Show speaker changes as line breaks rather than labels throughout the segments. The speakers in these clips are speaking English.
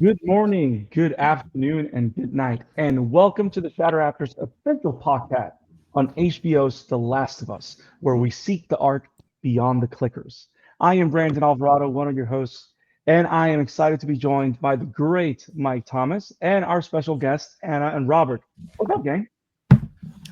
Good morning, good afternoon, and good night, and welcome to the Shadow Raptors official podcast on HBO's The Last of Us, where we seek the art beyond the clickers. I am Brandon Alvarado, one of your hosts, and I am excited to be joined by the great Mike Thomas and our special guests, Anna and Robert. What's up, gang?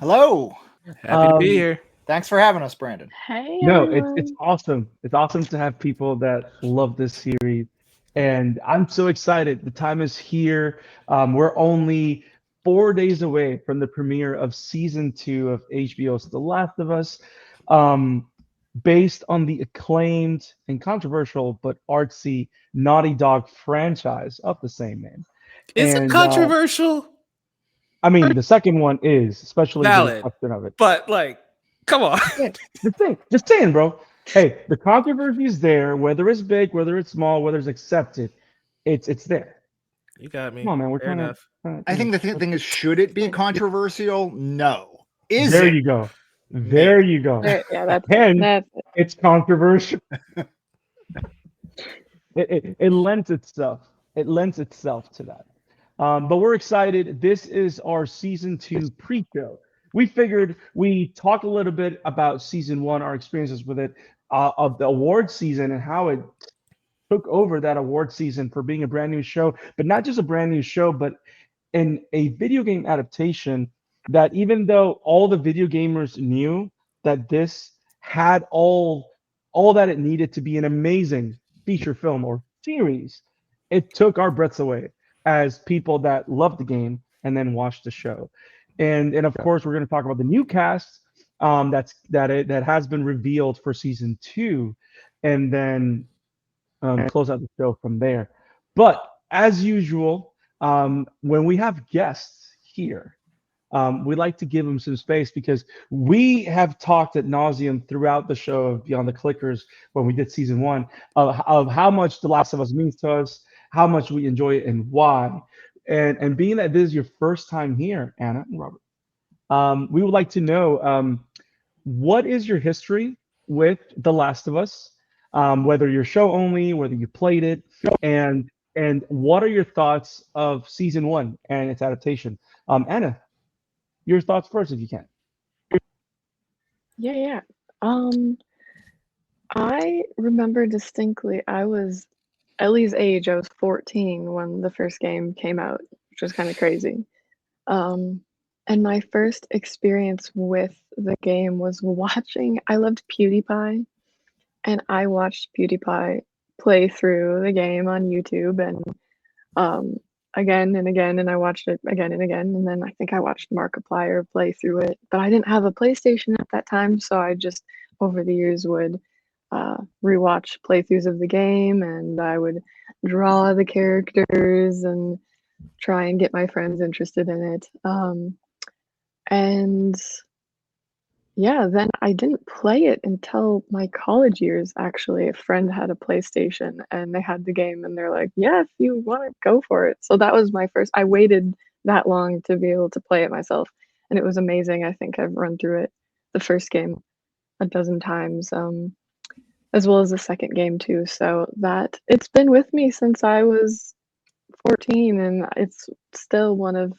Hello.
Happy to be
Um,
here.
Thanks for having us, Brandon.
Hey
no, it's
everyone.
awesome. It's awesome to have people that love this series, and I'm so excited. The time is here. We're only 4 days away from the premiere of season two of HBO's The Last of Us, um, based on the acclaimed and controversial but artsy Naughty Dog franchise of the same name.
Is it
And
controversial?
I mean, the second one is, especially the
Valid.
reception of it.
But come on.
Yeah, just saying, bro. Hey, the controversy is there, whether it's big, whether it's small, whether it's accepted, it's there.
You got
Come
me.
on, man. We're
Fair
trying to,
enough.
I think the thing is, should it be controversial? No. Is
There
it?
you go. There
Maybe.
you go.
Yeah, that's it.
And
That's it.
it's controversial. It lends itself. It lends itself to that. But we're excited. This is our season two pre-show. We figured we talk a little bit about season one, our experiences with it, of the award season and how it took over that award season for being a brand new show, but not just a brand new show, but in a video game adaptation that even though all the video gamers knew that this had all that it needed to be an amazing feature film or series, it took our breaths away as people that loved the game and then watched the show. And of course we're going to talk about the new cast that has been revealed for season two, and then close out the show from there. But as usual, when we have guests here, we like to give them some space because we have talked at nauseum throughout the show of Beyond the Clickers when we did season one of how much The Last of Us means to us, how much we enjoy it, and why. And being that this is your first time here, Anna and Robert, we would like to know what is your history with The Last of Us, whether you're show only, whether you played it, and and what are your thoughts of season one and its adaptation? Anna, your thoughts first, if you can.
Yeah. Um, I remember distinctly I was Ellie's age. I was 14 when the first game came out, which was kind of crazy. Um, and my first experience with the game was watching. I loved PewDiePie, and I watched PewDiePie play through the game on YouTube, and um, again and again, and I watched it again and again, and then I think I watched Markiplier play through it, but I didn't have a PlayStation at that time, so I just over the years would rewatch playthroughs of the game, and I would draw the characters and try and get my friends interested in it. And yeah, then I didn't play it until my college years, actually. A friend had a PlayStation and they had the game and they're like, "Yeah, if you want to go for it." So that was my first. I waited that long to be able to play it myself, and it was amazing. I think I've run through it, the first game, a dozen times, as well as the second game too. So that it's been with me since I was 14, and it's still one of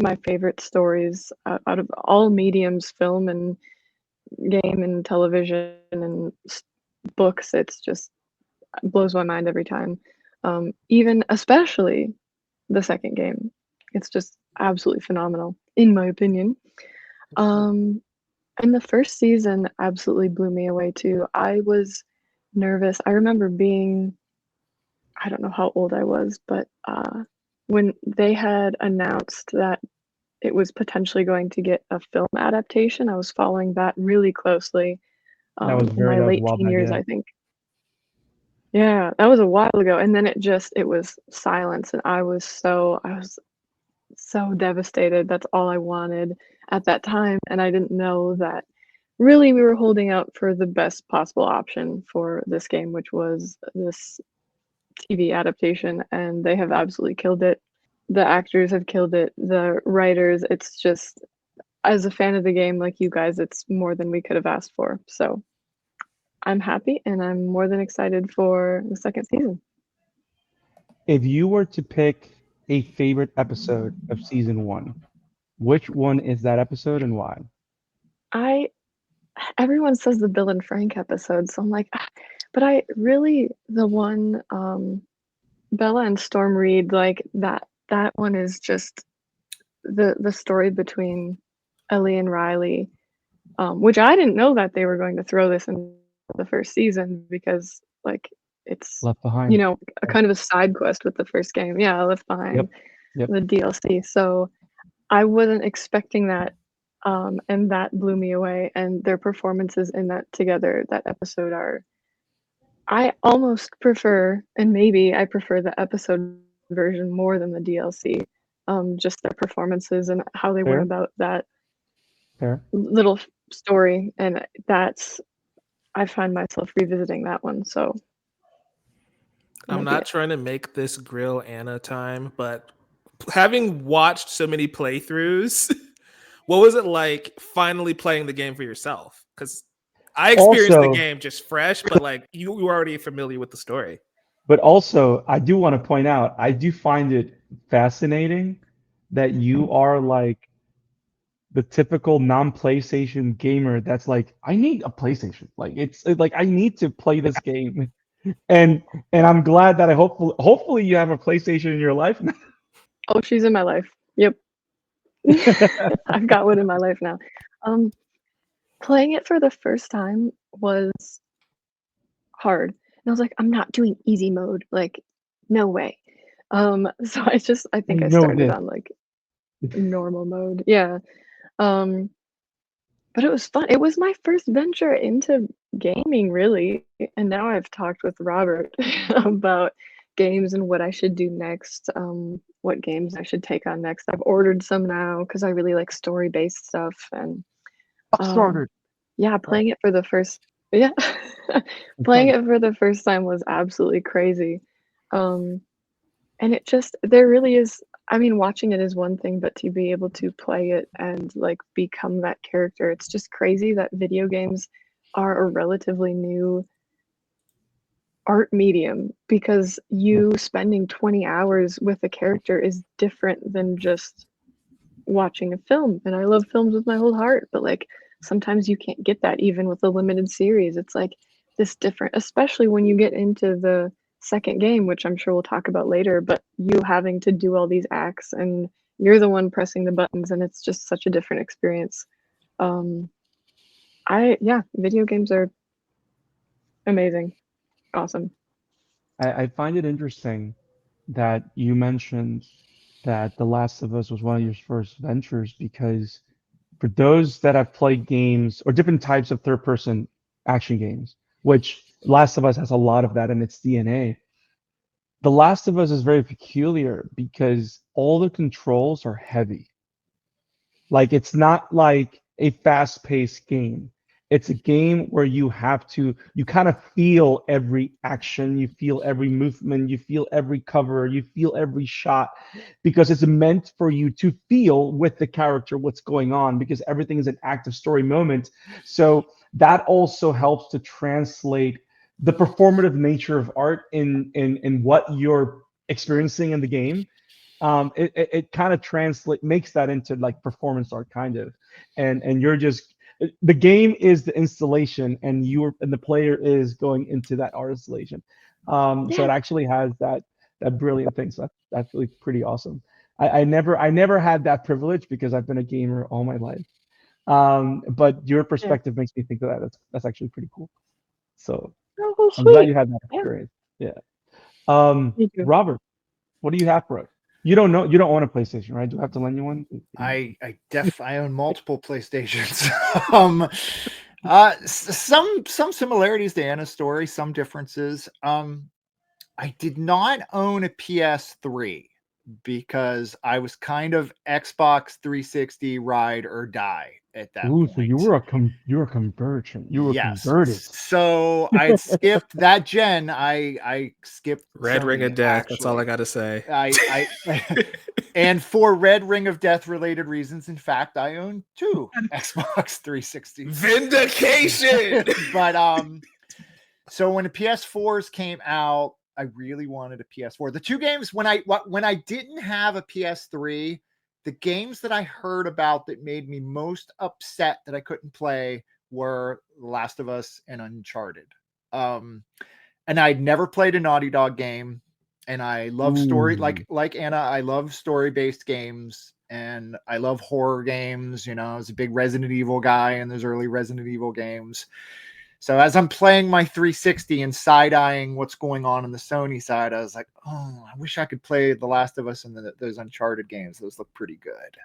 my favorite stories out of all mediums, film and game and television and books. It's just blows my mind every time. Even especially the second game, it's just absolutely phenomenal in my opinion. Um, and the first season absolutely blew me away too. I was nervous. I remember being, I don't know how old I was, but when they had announced that it was potentially going to get a film adaptation, I was following that really closely in my
That was a
late
while
teen
back,
years,
yeah.
I think. Yeah, that was a while ago. And then it was silence. And I was so devastated. That's all I wanted at that time. And I didn't know that really we were holding out for the best possible option for this game, which was this TV adaptation. And they have absolutely killed it. The actors have killed it. The writers, it's just, as a fan of the game like you guys, it's more than we could have asked for. So I'm happy and I'm more than excited for the second season.
If you were to pick a favorite episode of season 1, which one is that episode and why?
I Everyone says the Bill and Frank episode, so I'm like, "Ah," but I really the one, Bella and Storm Reed, like, that one is just the story between Ellie and Riley, which I didn't know that they were going to throw this in the first season because, like, it's,
Left Behind.
a kind of a side quest with the first game. Yeah, Left
Yep.
Behind,
Yep.
the DLC. So I wasn't expecting that, and that blew me away. And their performances in that together, that episode are. I almost prefer, and maybe I prefer the episode version more than the DLC. Just their performances and how they went
Fair.
about that
Fair.
little story, and that's I find myself revisiting that one. So that
I'm
might be
not
it.
trying to make this grill Anna time, but having watched so many playthroughs, what was it like finally playing the game for yourself? Because I experienced the
Also,
game just fresh, but like you were already familiar with the story.
I do want to point out, I do find it fascinating that you are like the typical non-PlayStation gamer that's like, I need a PlayStation. Like it's like I need to play this game. And I'm glad that I hopefully you have a PlayStation in your life now.
Oh, she's in my life. Yep. I've got one in my life now. Um, Playing it for the first time was hard. And I was like, I'm not doing easy mode. Like, no way. So I
I
think I
know
started
this.
on like normal mode. Yeah. Um, but it was fun. It was my first venture into gaming, really. And now I've talked with Robert about games and what I should do next, what games I should take on next. I've ordered some now because I really like story-based stuff. And um,
Upstarter.
yeah, playing it for the first, yeah, playing it for the first time was absolutely crazy. Um, and it just there really is I mean, watching it is one thing, but to be able to play it and, like, become that character, it's just crazy that video games are a relatively new art medium because you spending 20 hours with a character is different than just watching a film. And I love films with my whole heart, but, like, sometimes you can't get that even with a limited series. It's, like, this different especially when you get into the second game, which I'm sure we'll talk about later, but you having to do all these acts and you're the one pressing the buttons, and it's just such a different experience. Um, video games are amazing. Awesome.
I find it interesting that you mentioned that The Last of Us was one of your first ventures because for those that have played games or different types of third person action games, which Last of Us has a lot of that in its DNA, The Last of Us is very peculiar because all the controls are heavy. Like it's not like a fast-paced game. It's a game where you kind of feel every action, you feel every movement, you feel every cover, you feel every shot because it's meant for you to feel with the character what's going on because everything is an active story moment. So that also helps to translate the performative nature of art in what you're experiencing in the game. It kind of translate makes that into like performance art kind of, and you're just the game is the installation and the player is going into that art installation. So
Yeah.
it actually has that brilliant thing. So that's really pretty awesome. I never had that privilege because I've been a gamer all my life. But your
Yeah.
perspective makes me think of that. That's actually pretty cool. So
Oh,
I'm glad
sweet.
you had that
Yeah,
experience. Yeah.
me too.
Robert, what do you have for us? You don't know. You don't own a PlayStation, right? Do I have to lend you one?
I own multiple PlayStations. Some similarities to Anna's story, some differences. I did not own a PS3 because I was kind of Xbox 360 ride or die at that
Ooh, so
point.
you were conversion. You were
Yes.
converted.
So I skipped that gen. I skipped
Red Ring
Sony,
of Death. That's all I
actually.
got to say.
I and for Red Ring of Death related reasons, in fact, I own 2 Xbox 360s.
Vindication.
But so when the PS4s came out, I really wanted a PS4. The two games when I didn't have a PS3, the games that I heard about that made me most upset that I couldn't play were The Last of Us and Uncharted. And I'd never played a Naughty Dog game, and I love story like Anna. I love story-based games, and I love horror games. You know, I was a big Resident Evil guy in those early Resident Evil games. So as I'm playing my 360 and side-eyeing what's going on the Sony side, I was like, oh, I wish I could play The Last of Us and those Uncharted games. Those look pretty good.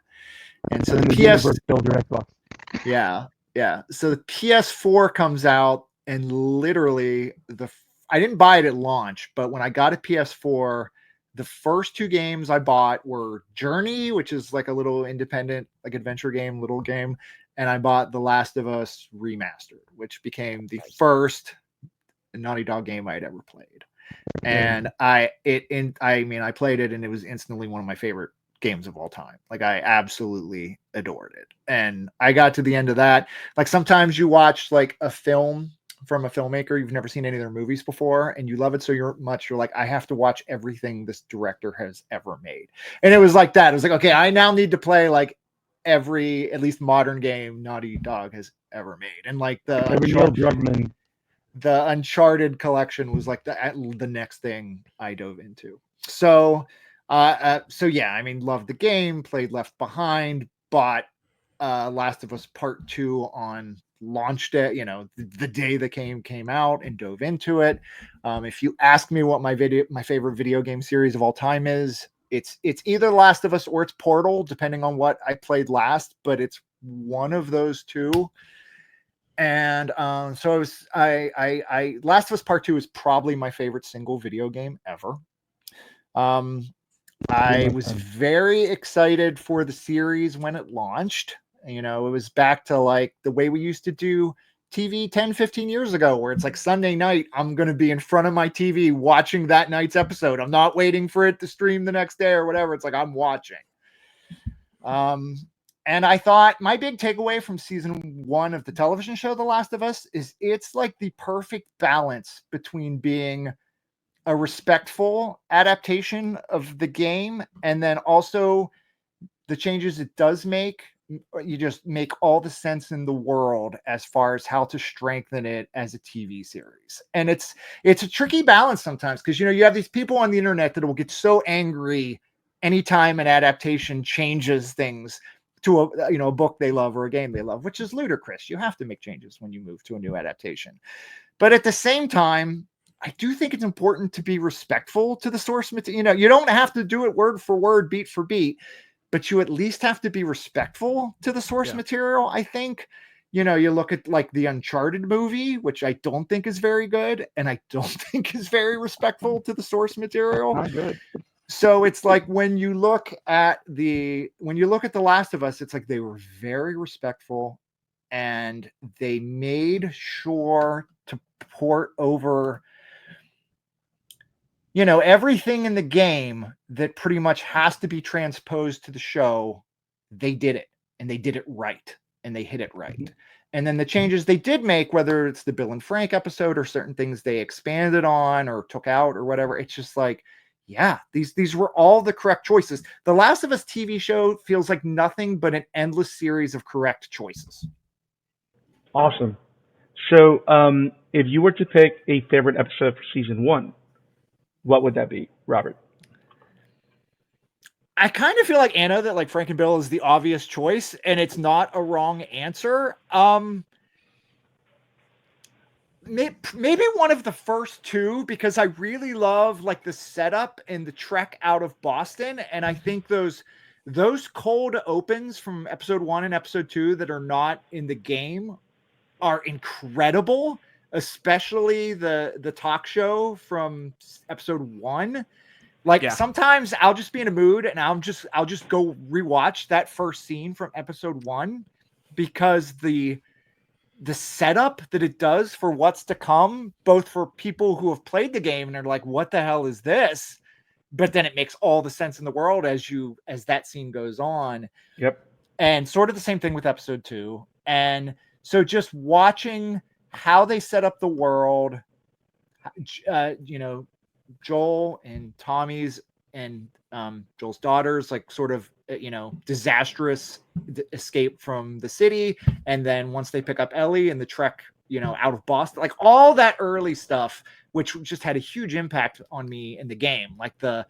And so the PS
build your Xbox.
Yeah. So the PS4 comes out, and literally I didn't buy it at launch, but when I got a PS4, the first two games I bought were Journey, which is like a little independent, like adventure game, little game. And I bought The Last of Us Remastered, which became the first Naughty Dog game I had ever played. And I played it, and it was instantly one of my favorite games of all time. Like, I absolutely adored it. And I got to the end of that. Like, sometimes you watch like a film from a filmmaker, you've never seen any of their movies before, and you love it so much, you're like, I have to watch everything this director has ever made. And it was like that. It was like, okay, I now need to play like every at least modern game Naughty Dog has ever made. And like the Uncharted collection was like the next thing I dove into. So yeah, I mean, loved the game, played Left Behind, bought Last of Us Part 2 on launch day, you know, the day the game came out, and dove into it. If you ask me what my favorite video game series of all time is, it's either Last of Us or it's Portal, depending on what I played last, but it's one of those two. And so I Last of Us Part 2 is probably my favorite single video game ever. I was very excited for the series when it launched. You know, it was back to like the way we used to do TV 10, 15 years ago, where it's like Sunday night, I'm going to be in front of my TV watching that night's episode. I'm not waiting for it to stream the next day or whatever. It's like, I'm watching. And I thought my big takeaway from season 1 of the television show, The Last of Us, is it's like the perfect balance between being a respectful adaptation of the game, and then also the changes it does make, you just make all the sense in the world as far as how to strengthen it as a TV series. And it's a tricky balance sometimes, because, you know, you have these people on the internet that will get so angry anytime an adaptation changes things to a book they love or a game they love, which is ludicrous. You have to make changes when you move to a new adaptation. But at the same time, I do think it's important to be respectful to the source material. You know, you don't have to do it word for word, beat for beat, but you at least have to be respectful to the source material, I think. You know, you look at like the Uncharted movie, which I don't think is very good, and I don't think is very respectful to the source material.
Not good.
So it's like when you look at The Last of Us, it's like they were very respectful, and they made sure to port over, you know, everything in the game that pretty much has to be transposed to the show. They did it, and they did it right, and they hit it right. And then the changes they did make, whether it's the Bill and Frank episode or certain things they expanded on or took out or whatever, it's just like, yeah, these were all the correct choices. The Last of Us TV show feels like nothing but an endless series of correct choices.
Awesome. So, if you were to pick a favorite episode for season 1, what would that be, Robert?
I kind of feel like, Anna, that like Frank and Bill is the obvious choice, and it's not a wrong answer. Maybe one of the first two, because I really love like the setup and the trek out of Boston, and I think those cold opens from episode 1 and episode 2 that are not in the game are incredible, especially the talk show from episode 1. Like, sometimes I'll just be in a mood and I'll just go rewatch that first scene from episode 1, because the setup that it does for what's to come, both for people who have played the game and are like, what the hell is this? But then it makes all the sense in the world as that scene goes on.
Yep.
And sort of the same thing with episode 2. And so just watching how they set up the world, you know, Joel and Tommy's and Joel's daughters, like sort of, disastrous escape from the city. And then once they pick up Ellie and the trek, out of Boston, like all that early stuff, which just had a huge impact on me in the game. Like the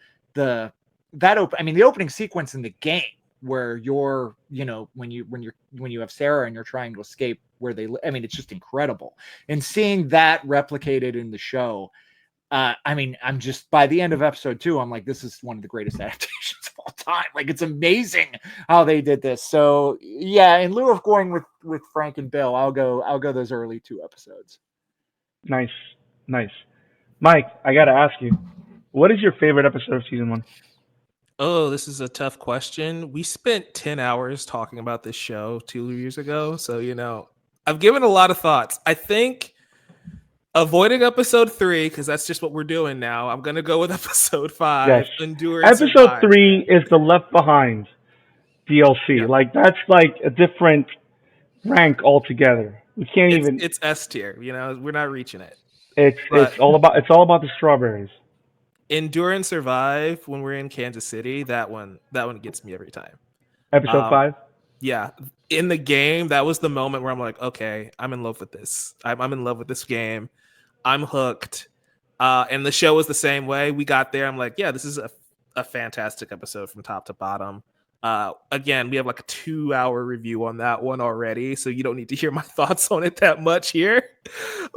opening sequence in the game where you're, when you have Sarah and you're trying to escape where they live. I mean, it's just incredible. And seeing that replicated in the show, I'm just, by the end of episode 2, I'm like, this is one of the greatest adaptations of all time. Like, it's amazing how they did this. So yeah, in lieu of going with Frank and Bill, I'll go those early 2 episodes.
Nice. Mike, I got to ask you, what is your favorite episode of season 1?
Oh, this is a tough question. We spent 10 hours talking about this show 2 years ago. So, I've given a lot of thoughts. I think avoiding episode 3, because that's just what we're doing now. I'm going to go with episode 5.
Yes.
Endure and
Episode
Survive.
3 is the Left Behind DLC.
Yeah.
Like, that's like a different rank altogether. We can't even.
It's S tier. We're not reaching it.
It's all about the strawberries.
Endure and Survive when we're in Kansas City. That one gets me every time.
Episode 5.
Yeah, in the game, that was the moment where I'm like, okay, I'm in love with this. I'm in love with this game. I'm hooked. And the show was the same way. We got there. I'm like, yeah, this is a fantastic episode from top to bottom. Again, we have like a 2-hour review on that one already, so you don't need to hear my thoughts on it that much here.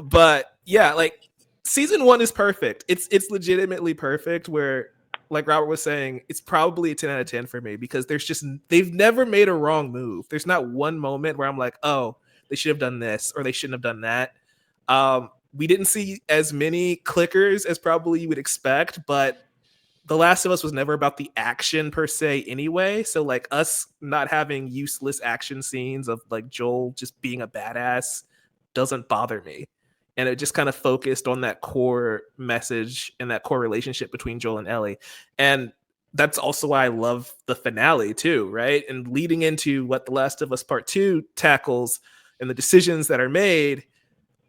But yeah, like season 1 is perfect. It's legitimately perfect, where, like Robert was saying, it's probably a 10 out of 10 for me, because they've never made a wrong move. There's not one moment where I'm like, oh, they should have done this or they shouldn't have done that. We didn't see as many clickers as probably you would expect, but The Last of Us was never about the action per se anyway. So like us not having useless action scenes of like Joel just being a badass doesn't bother me. And it just kind of focused on that core message and that core relationship between Joel and Ellie. And that's also why I love the finale too, right? And leading into what The Last of Us Part 2 tackles and the decisions that are made,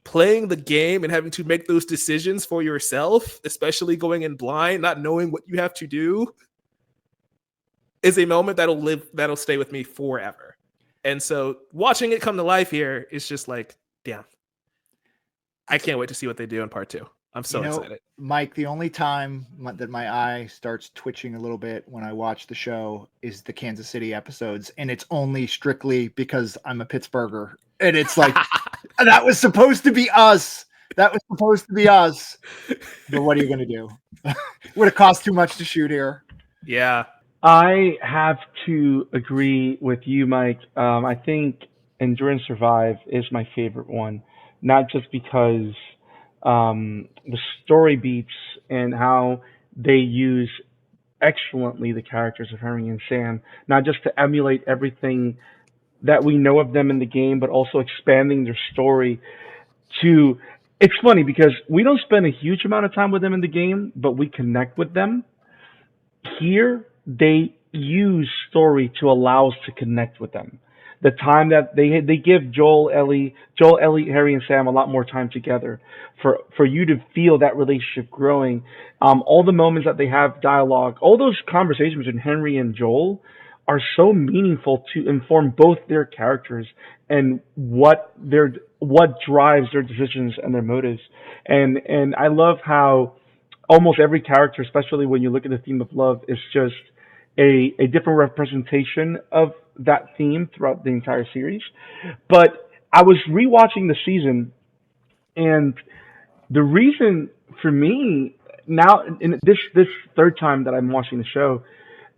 playing the game and having to make those decisions for yourself, especially going in blind, not knowing what you have to do, is a moment that'll stay with me forever. And so watching it come to life here is just like, damn. I can't wait to see what they do in part 2. I'm so excited.
Mike, the only time that my eye starts twitching a little bit when I watch the show is the Kansas City episodes. And it's only strictly because I'm a Pittsburgher. And it's like, that was supposed to be us. But what are you going to do? Would have cost too much to shoot here.
Yeah.
I have to agree with you, Mike. I think Endure and Survive is my favorite one. Not just because the story beats and how they use excellently the characters of Henry and Sam, not just to emulate everything that we know of them in the game, but also expanding their story to. It's funny because we don't spend a huge amount of time with them in the game, but we connect with them. Here, they use story to allow us to connect with them. The time that they give Joel, Ellie, Harry, and Sam a lot more time together for you to feel that relationship growing. All the moments that they have dialogue, all those conversations between Henry and Joel are so meaningful to inform both their characters and what drives their decisions and their motives. And I love how almost every character, especially when you look at the theme of love, is just a different representation of that theme throughout the entire series. But I was rewatching the season, and the reason for me now in this third time that I'm watching the show,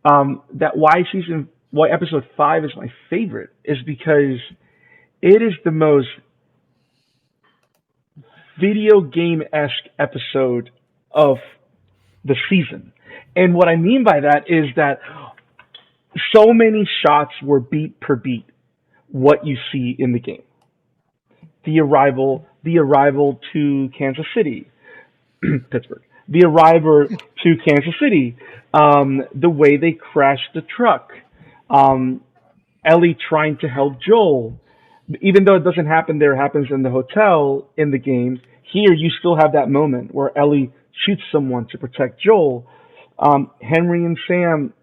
that why episode 5 is my favorite is because it is the most video game-esque episode of the season. And what I mean by that is that so many shots were beat per beat what you see in the game. The arrival to Kansas City, Pittsburgh. The arrival to Kansas City, the way they crashed the truck, Ellie trying to help Joel, even though it doesn't happen there, it happens in the hotel in the game. Here, you still have that moment where Ellie shoots someone to protect Joel. Henry and Sam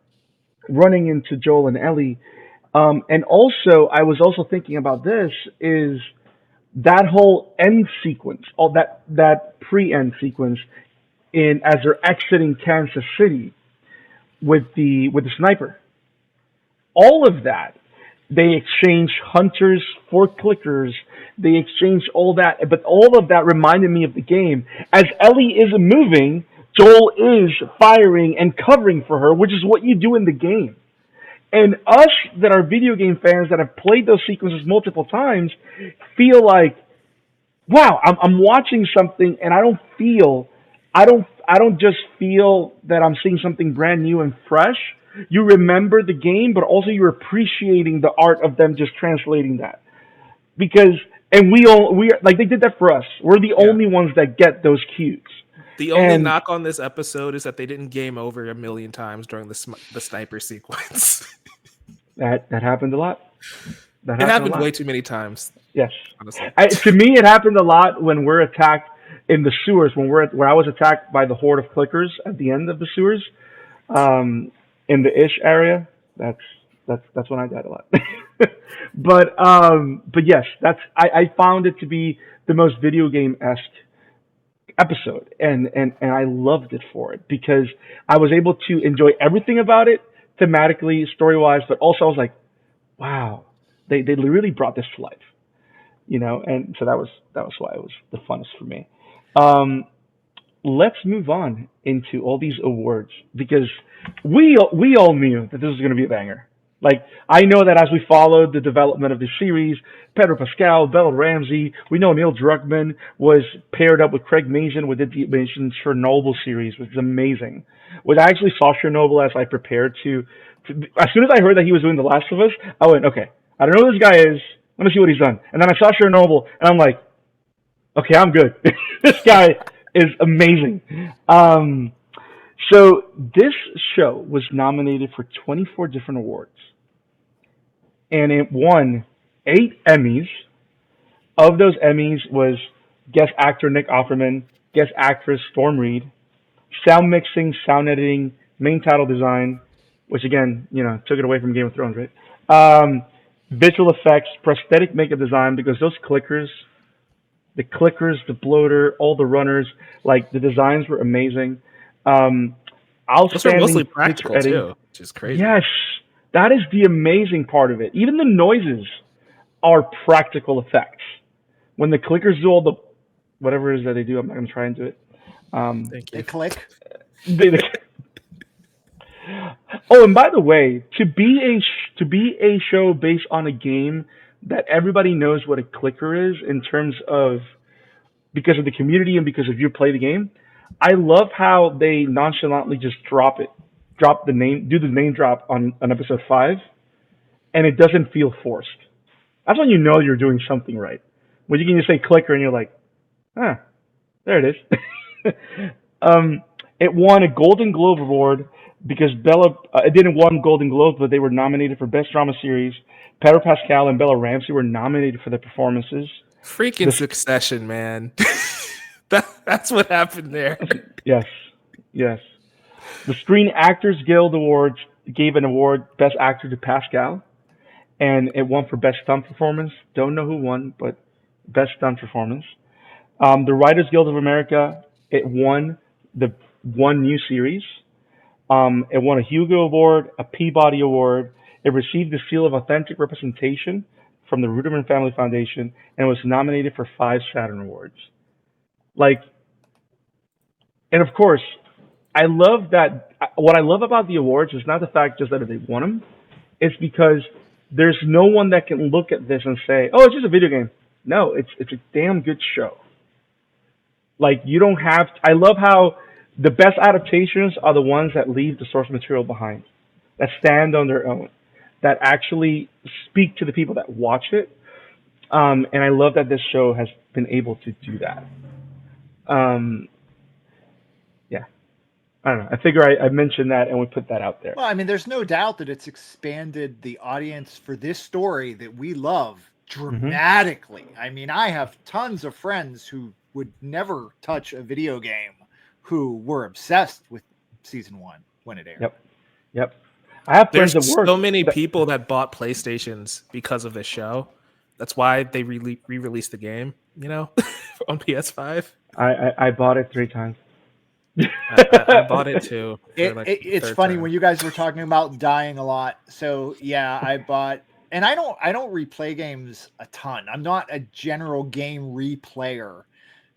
running into Joel and Ellie. And also, I was also thinking about this is that whole end sequence, all that pre-end sequence in as they're exiting Kansas City with the sniper. All of that, they exchange hunters for clickers. They exchange all that, but all of that reminded me of the game. As Ellie is moving, Joel is firing and covering for her, which is what you do in the game. And us that are video game fans that have played those sequences multiple times feel like, wow, I'm watching something and I don't just feel that I'm seeing something brand new and fresh. You remember the game, but also you're appreciating the art of them just translating that. Because and we like they did that for us. We're the only ones that get those cues.
The only
And
knock on this episode is that they didn't game over a million times during the sniper sequence.
that happened a lot. That
It
happened a
happened
lot.
way too many times.
Yes.
Honestly.
To me, it happened a lot when we're attacked in the sewers. Where I was attacked by the horde of clickers at the end of the sewers, in the ish area. That's when I died a lot. But yes, I found it to be the most video game esque episode, and I loved it for it because I was able to enjoy everything about it thematically, story wise, but also I was like, wow, they really brought this to life, and so that was why it was the funnest for me. Um, let's move on into all these awards because we all knew that this was going to be a banger. Like I know that as we followed the development of the series, Pedro Pascal, Bella Ramsey, we know Neil Druckmann was paired up with Craig Mazin with the mentioned Chernobyl series, which is amazing. Which I actually saw Chernobyl as I prepared to. As soon as I heard that he was doing The Last of Us, I went, okay, I don't know who this guy is. Let me see what he's done. And then I saw Chernobyl, and I'm like, okay, I'm good. This guy is amazing. So this show was nominated for 24 different awards, and it won 8 Emmys. Of those Emmys was guest actor Nick Offerman, guest actress Storm Reed, sound mixing, sound editing, main title design, which again, took it away from Game of Thrones, right? Visual effects, prosthetic makeup design, because those clickers, the bloater, all the runners, like the designs were amazing. Um,
Those are mostly
outstanding
practical
picture editing.
too, which is crazy.
Yes, that is the amazing part of it. Even the noises are practical effects. When the clickers do all the whatever it is that they do, I'm not going to try and do it.
Thank
They
you.
click.
They, oh, and by the way, to be a show based on a game that everybody knows what a clicker is in terms of because of the community and because of you play the game. I love how they nonchalantly just drop the name, do the name drop on episode 5, and it doesn't feel forced. That's when you know you're doing something right. When you can just say clicker and you're like, ah, there it is. um, it won a Golden Globe award because it didn't won Golden Globe, but they were nominated for Best Drama Series. Pedro Pascal and Bella Ramsey were nominated for their performances.
Freaking Succession, man. That's what happened there.
Yes, yes. The Screen Actors Guild Awards gave an award Best Actor to Pascal, and it won for Best Stunt Performance. Don't know who won, but Best Stunt Performance. The Writers Guild of America, it won the one new series. It won a Hugo Award, a Peabody Award. It received the Seal of Authentic Representation from the Ruderman Family Foundation, and was nominated for 5 Saturn Awards. Like, and of course, I love that. What I love about the awards is not the fact just that they won them. It's because there's no one that can look at this and say, "Oh, it's just a video game." No, it's a damn good show. Like you don't have. I love how the best adaptations are the ones that leave the source material behind, that stand on their own, that actually speak to the people that watch it. And I love that this show has been able to do that. Um, yeah, I don't know. I figure I mentioned that and we put that out there.
Well, I mean, there's no doubt that it's expanded the audience for this story that we love dramatically. I mean, I have tons of friends who would never touch a video game who were obsessed with season 1 when it aired.
Yep. I have friends
There's
at work.
so many people that bought PlayStations because of this show. That's why they re-released the game, on PS5.
I bought it 3 times.
I bought it too.
It's funny when you guys were talking about dying a lot. So yeah, I bought, and I don't replay games a ton. I'm not a general game replayer,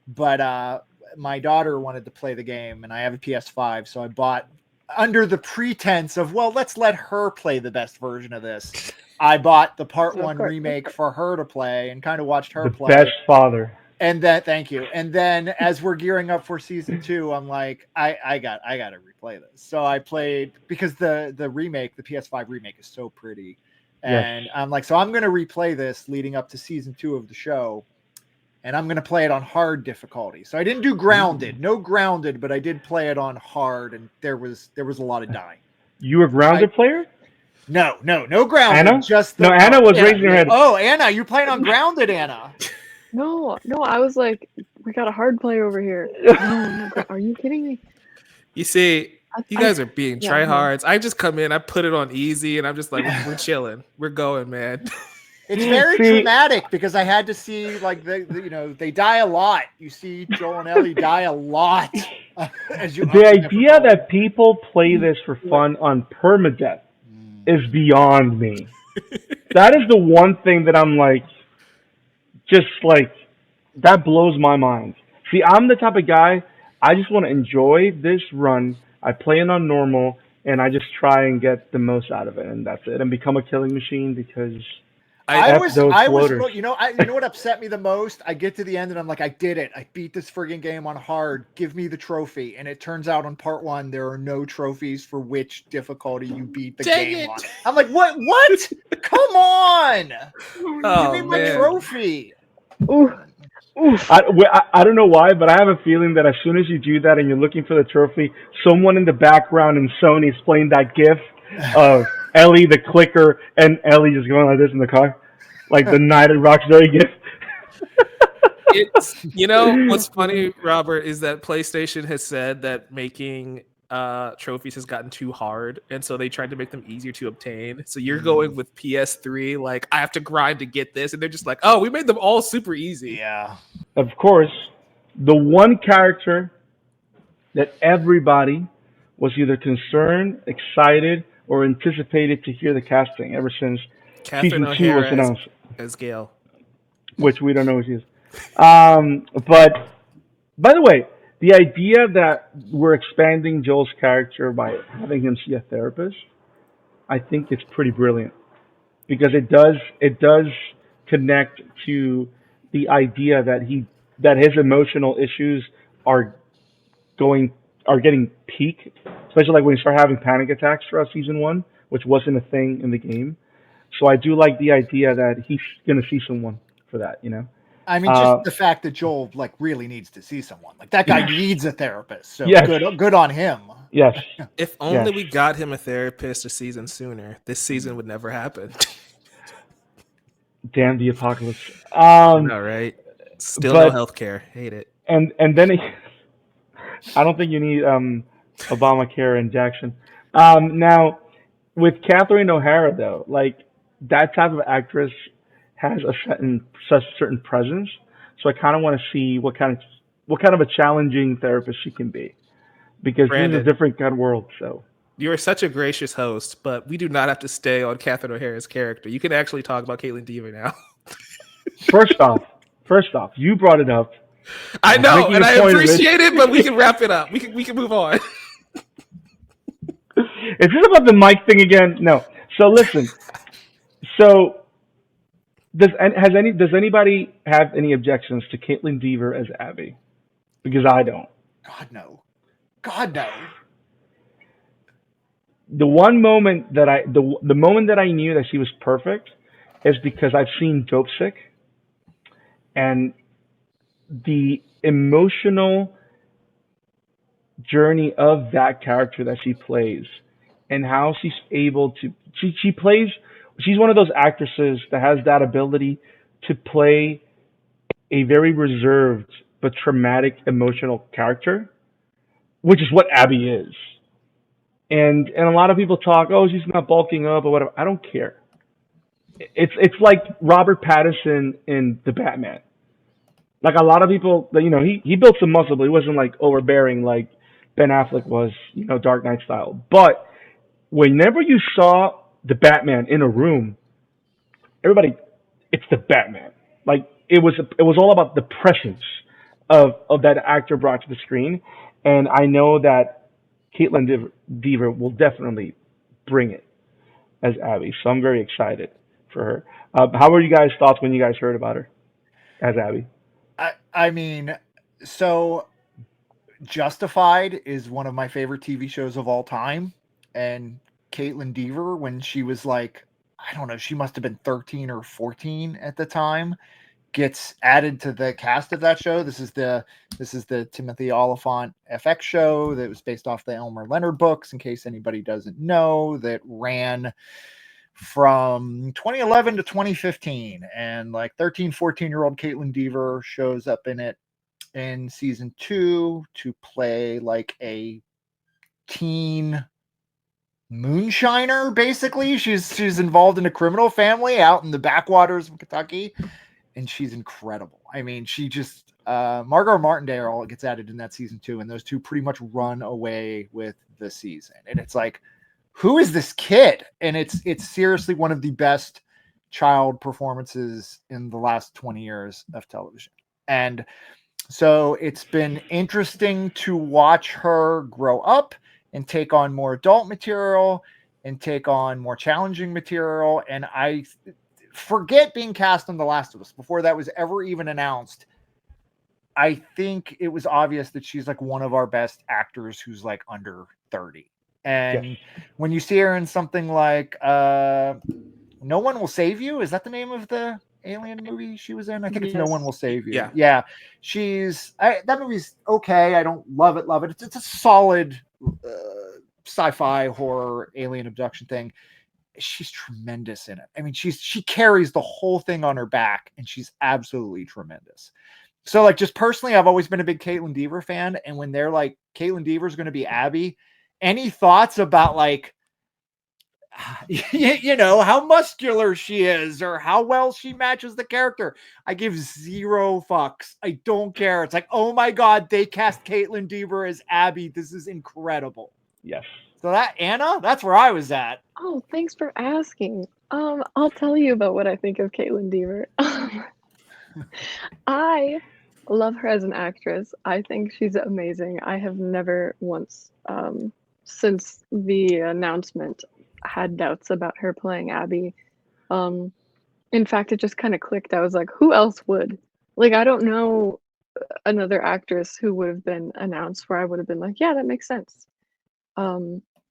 but my daughter wanted to play the game, and I have a PS5, so I bought under the pretense of, well, let's let her play the best version of this. I bought the Part 1 remake for her to play and kind of watched her play.
The best father.
And then, thank you. And then as we're gearing up for season 2, I'm like, I got to replay this. So I played, because the remake, the PS5 remake is so pretty. And I'm like, so I'm going to replay this leading up to season 2 of the show. And I'm going to play it on hard difficulty. So I didn't do grounded, no grounded, but I did play it on hard, and there was a lot of dying.
You a grounded player?
No grounded.
Anna?
Just
Anna was raising her head.
Oh, Anna, you playing on grounded, Anna?
No, I was like, we got a hard play over here. No, are you kidding me?
You see, you guys are being tryhards.
No.
I just come in, I put it on easy, and I'm just like, we're chilling. We're going, man.
It's very dramatic because I had to see, like, they die a lot. You see Joel and Ellie die a lot.
The idea that people play this for fun on permadeath is beyond me. That is the one thing that I'm like, just like, that blows my mind. See, I'm the type of guy, I just want to enjoy this run. I play it on normal, and I just try and get the most out of it, and that's it. And become a killing machine because
I was, you know what upset me the most? I get to the end and I'm like, I did it. I beat this friggin' game on hard. Give me the trophy. And it turns out on part 1, there are no trophies for which difficulty you beat the game on. I'm like, what? Come on! Give me my trophy.
Ooh.
I don't know why, but I have a feeling that as soon as you do that and you're looking for the trophy, someone in the background in Sony is playing that GIF of Ellie the clicker and Ellie just going like this in the car, like the Night at Roxbury GIF.
It's what's funny, Robert, is that PlayStation has said that making trophies has gotten too hard, and so they tried to make them easier to obtain. So you're going with PS3, like, I have to grind to get this, and they're just like, oh, we made them all super easy.
Yeah.
Of course, the one character that everybody was either concerned, excited, or anticipated to hear the casting ever since
Catherine
season 2 was
O'Hara
announced,
as Gale,
which we don't know who she is. But by the way, the idea that we're expanding Joel's character by having him see a therapist, I think it's pretty brilliant, because it does connect to the idea that his emotional issues are getting peak, especially like when you start having panic attacks throughout season 1, which wasn't a thing in the game. So I do like the idea that he's going to see someone for that,
I mean, just the fact that Joel, like, really needs to see someone. Like, that guy needs a therapist. So good on him.
Yes.
If only we got him a therapist a season sooner, this season would never happen.
Damn the apocalypse.
All right. Still no healthcare. Hate it.
And then I don't think you need Obamacare and Jackson. Now, with Catherine O'Hara, though, like, that type of actress has such certain presence. So I kind of want to see what kind of a challenging therapist she can be, because
Brandon,
this is a different kind of world. So
you are such a gracious host, but we do not have to stay on Catherine O'Hara's character. You can actually talk about Caitlin Deaver now. First
off, you brought it up.
I know, and I appreciate it, but we can wrap it up. We can move on.
Is this about the mic thing again? No. So listen. So does anybody have any objections to Caitlin Deaver as Abby? Because I don't.
God no.
The one moment that the moment that I knew that she was perfect is because I've seen Dope Sick, and the emotional journey of that character that she plays, and how she's able to she's one of those actresses that has that ability to play a very reserved but traumatic emotional character which is what Abby is. And a lot of people talk, oh, she's not bulking up or whatever. I don't care. It's like Robert Pattinson in the Batman. Like a lot of people, he built some muscle, but he wasn't like overbearing like Ben Affleck was, Dark Knight style. But whenever you saw the Batman in a room, everybody, it's the Batman. Like it was all about the presence of that actor brought to the screen, and I know that Deaver will definitely bring it as Abby. So I'm very excited for her. How were you guys' thoughts when you guys heard about her as Abby?
I mean, so Justified is one of my favorite TV shows of all time, and Caitlin Deaver, when she was like, I don't know, she must have been 13 or 14 at the time, gets added to the cast of that show. This is the Timothy Oliphant FX show that was based off the Elmer Leonard books, in case anybody doesn't know, that ran from 2011 to 2015. And like 13, 14-year-old Caitlin Deaver shows up in it in season 2 to play like a teen moonshiner. Basically, she's involved in a criminal family out in the backwaters of Kentucky, and she's incredible. I mean, she just Margot Martindale gets added in that season 2, and those two pretty much run away with the season. And it's like, who is this kid? And it's seriously one of the best child performances in the last 20 years of television. And so it's been interesting to watch her grow up and take on more adult material and take on more challenging material. And I forget being cast on The Last of Us before that was ever even announced. I think it was obvious that she's like one of our best actors who's like under 30. And
Yes.
when you see her in something like No One Will Save You, is that the name of the alien movie she was in? I think it's No One
Yes.
Will Save You.
Yeah.
Yeah. That movie's okay. I don't love it. It's a solid sci-fi horror alien abduction thing. She's tremendous in it. I mean, she carries the whole thing on her back, and she's absolutely tremendous. So, like, just personally, I've always been a big Caitlin Deaver fan, and when they're like, Caitlin Deaver's going to be Abby, any thoughts about like, how muscular she is or how well she matches the character? I give zero fucks. I don't care. It's like, oh my god, they cast Caitlin Deaver as Abby. This is incredible.
Yes.
So that Anna, that's where I was at.
Oh, thanks for asking. I'll tell you about what I think of Caitlin Deaver. I love her as an actress. I think she's amazing. I have never once, since the announcement, had doubts about her playing Abby. In fact, it just kind of clicked. I was like, who else would? Like, I don't know another actress who would have been announced where I would have been like, yeah, that makes sense.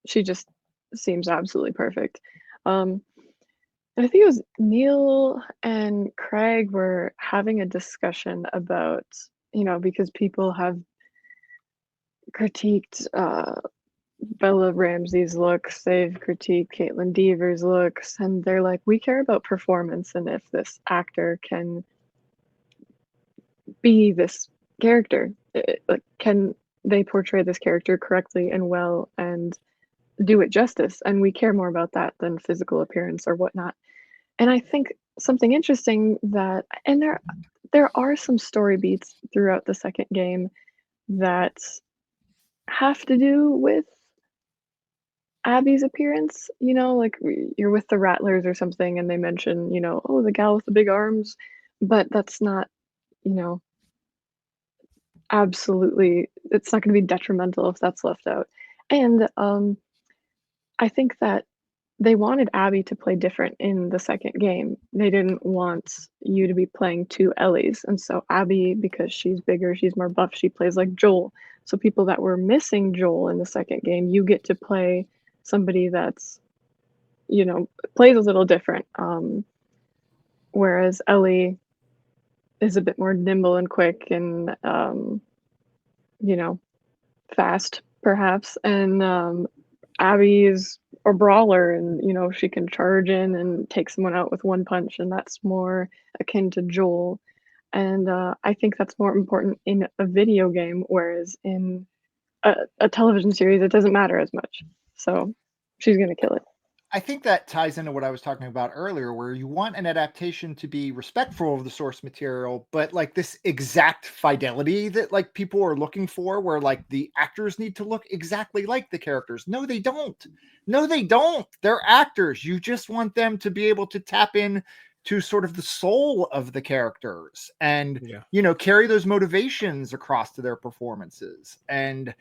She just seems absolutely perfect. And I think it was Neil and Craig were having a discussion about, because people have critiqued Bella Ramsey's looks, they've critiqued Caitlin Deaver's looks, and they're like, we care about performance and if this actor can be this character. Like, can they portray this character correctly and well and do it justice? And we care more about that than physical appearance or whatnot. And I think something interesting and there are some story beats throughout the second game that have to do with Abby's appearance, like you're with the Rattlers or something and they mention, oh, the gal with the big arms, but that's not, you know, absolutely, it's not going to be detrimental if that's left out. And I think that they wanted Abby to play different in the second game. They didn't want you to be playing two Ellies. And so Abby, because she's bigger, she's more buff, she plays like Joel. So people that were missing Joel in the second game, you get to play somebody that's, plays a little different. Whereas Ellie is a bit more nimble and quick and, fast, perhaps. And Abby is a brawler and, she can charge in and take someone out with one punch. And that's more akin to Joel. And I think that's more important in a video game, whereas in a television series, it doesn't matter as much. So she's gonna kill it.
I think that ties into what I was talking about earlier, where you want an adaptation to be respectful of the source material, but like this exact fidelity that like people are looking for, where like the actors need to look exactly like the characters. No, they don't. No, they don't. They're actors. You just want them to be able to tap in to sort of the soul of the characters and, carry those motivations across to their performances. And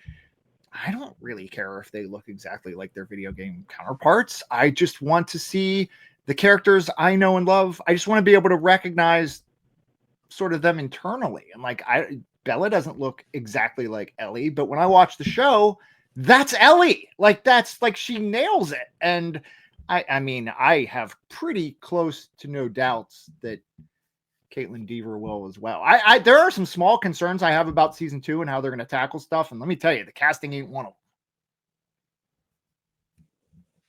I don't really care if they look exactly like their video game counterparts. I just want to see the characters I know and love. I just want to be able to recognize sort of them internally. And like Bella doesn't look exactly like Ellie, but when I watch the show, that's Ellie. Like that's like she nails it. And I mean, I have pretty close to no doubts that Caitlin Dever will as well. There are some small concerns I have about season 2 and how they're going to tackle stuff. And let me tell you, the casting ain't one of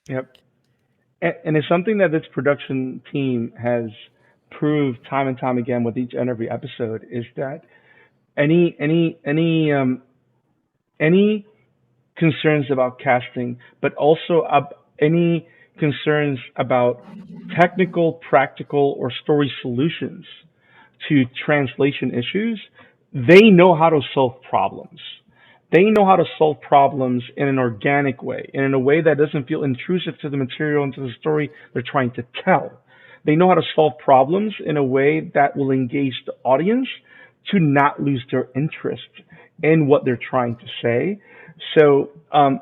them. Yep. And it's something that this production team has proved time and time again with each and every episode is that any concerns about casting, but also any concerns about technical, practical, or story solutions to translation issues, they know how to solve problems. They know how to solve problems in an organic way, and in a way that doesn't feel intrusive to the material and to the story they're trying to tell. They know how to solve problems in a way that will engage the audience to not lose their interest in what they're trying to say. So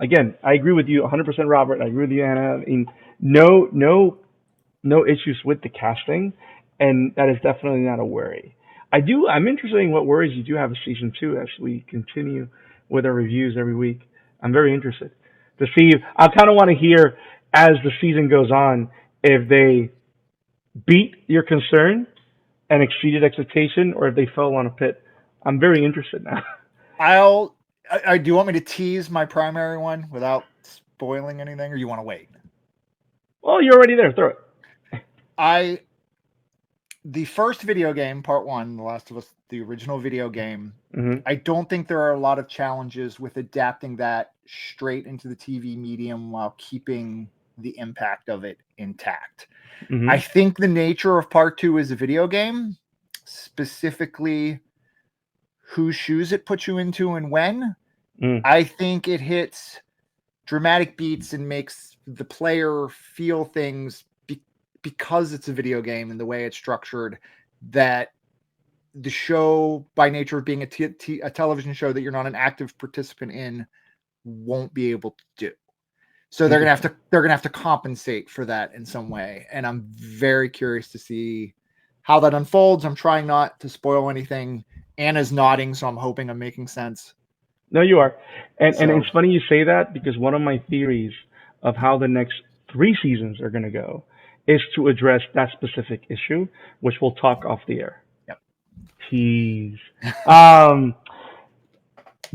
again, I agree with you 100%, Robert. I agree with you, Anna. I mean, no issues with the casting, and that is definitely not a worry. I'm interested in what worries you do have of season 2 as we continue with our reviews every week. I'm very interested to see. I kind of want to hear as the season goes on if they beat your concern and exceeded expectation, or if they fell on a pit. I'm very interested now.
Do you want me to tease my primary one without spoiling anything, or you want to wait?
Well, you're already there. Throw it.
The first video game, part 1, The Last of Us, the original video game, I don't think there are a lot of challenges with adapting that straight into the TV medium while keeping the impact of it intact. I think the nature of part 2 is a video game, specifically whose shoes it puts you into and when. I think it hits dramatic beats and makes the player feel things because it's a video game and the way it's structured, that the show, by nature of being a television show that you're not an active participant in, won't be able to do. So they're gonna have to compensate for that in some way, and I'm very curious to see how that unfolds. I'm trying not to spoil anything. Anna's nodding, so I'm hoping I'm making sense.
No, you are, and it's funny you say that, because one of my theories of how the next 3 seasons are gonna go is to address that specific issue, which we'll talk off the air.
Yep.
Tease.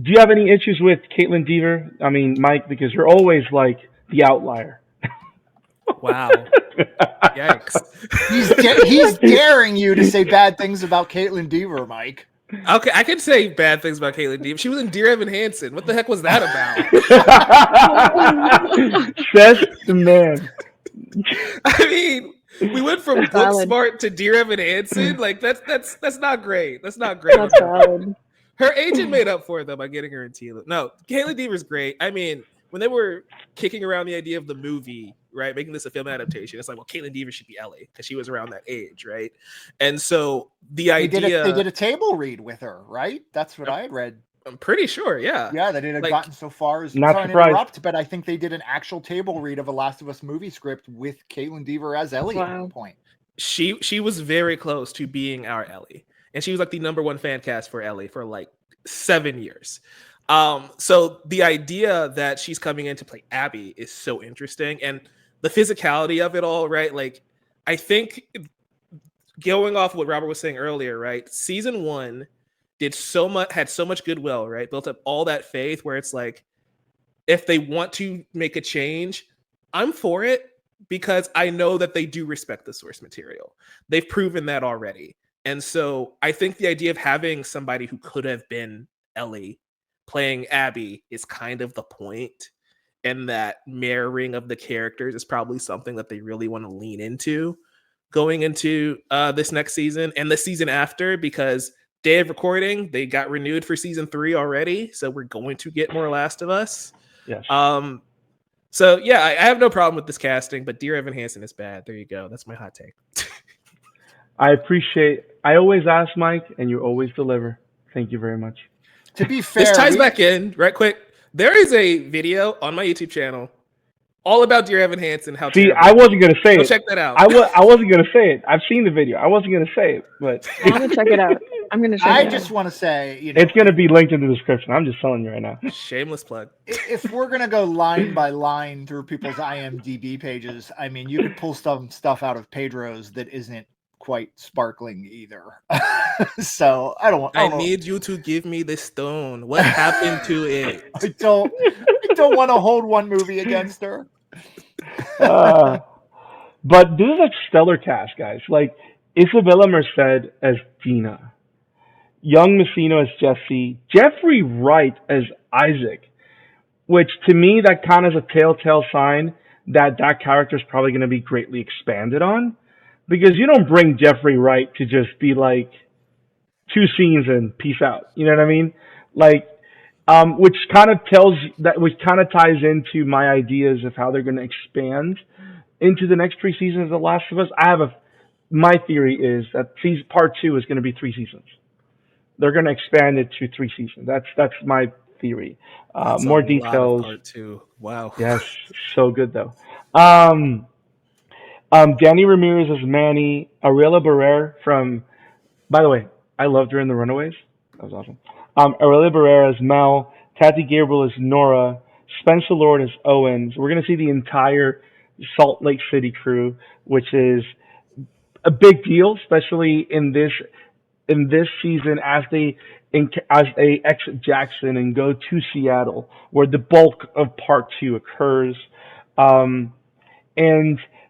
Do you have any issues with Caitlin Dever? I mean, Mike, because you're always like the outlier.
Wow. Yikes.
He's daring you to say bad things about Caitlin Dever, Mike.
Okay, I can say bad things about Caitlin Dever. She was in Dear Evan Hansen. What the heck was that about?
Says the man.
I mean, we went from Booksmart to Dear Evan Hansen. Like that's not great. That's not great.
That's valid.
Her agent made up for it though by getting her in Tila. No, Caitlin Dever's great. I mean, when they were kicking around the idea of the movie, right, making this a film adaptation, it's like, well, Caitlin Dever should be Ellie because she was around that age, right? And so they did
a table read with her, right? That's what I had read.
I'm pretty sure, yeah.
Yeah, they didn't have gotten so far as
not surprised.
Interrupt, but I think they did an actual table read of a Last of Us movie script with Caitlin Dever as Ellie at one point.
She was very close to being our Ellie. And she was like the #1 fan cast for Ellie for like 7 years. So the idea that she's coming in to play Abby is so interesting, and the physicality of it all, right? Like, I think going off what Robert was saying earlier, right? Season 1 had so much goodwill, right? Built up all that faith where it's like, if they want to make a change, I'm for it because I know that they do respect the source material. They've proven that already. And so I think the idea of having somebody who could have been Ellie playing Abby is kind of the point, and that mirroring of the characters is probably something that they really want to lean into going into this next season and the season after, because day of recording, they got renewed for season 3 already, so we're going to get more Last of Us.
Yes.
So yeah, I have no problem with this casting, but Dear Evan Hansen is bad. There you go. That's my hot take.
I always ask, Mike, and you always deliver. Thank you very much.
To be fair,
this ties back in right quick. There is a video on my YouTube channel all about Dear Evan Hansen. How
See,
terrible.
I wasn't gonna say it.
Check that out.
I wasn't gonna say it. I've seen the video. I wasn't gonna say it, but
I want to check it out. I'm going to check it
I
out.
just want to say,
it's gonna be linked in the description. I'm just telling you right now.
Shameless plug.
If we're gonna go line by line through people's IMDb pages, I mean, you could pull some stuff out of Pedro's that isn't quite sparkling either. So I don't
I need you to give me the stone. What happened to it?
I don't want to hold one movie against her.
But this is a stellar cast, guys. Like Isabella Merced as Dina, Young Messino as Jesse, Jeffrey Wright as Isaac, which to me that kind of is a telltale sign that character is probably going to be greatly expanded on, because you don't bring Jeffrey Wright to just be like 2 scenes and peace out. You know what I mean? Like, which kind of ties into my ideas of how they're going to expand into the next 3 seasons of The Last of Us. My theory is that part 2 is going to be 3 seasons. They're going to expand it to 3 seasons. That's my theory. More details.
Part 2. Wow.
Yes, so good though. Danny Ramirez as Manny, Ariella Barrera from. By the way, I loved her in The Runaways. That was awesome. Aurelia Barrera as Mel, Kathy Gabriel as Nora, Spencer Lord as Owens. We're going to see the entire Salt Lake City crew, which is a big deal, especially in this season as they exit Jackson and go to Seattle, where the bulk of part 2 occurs. And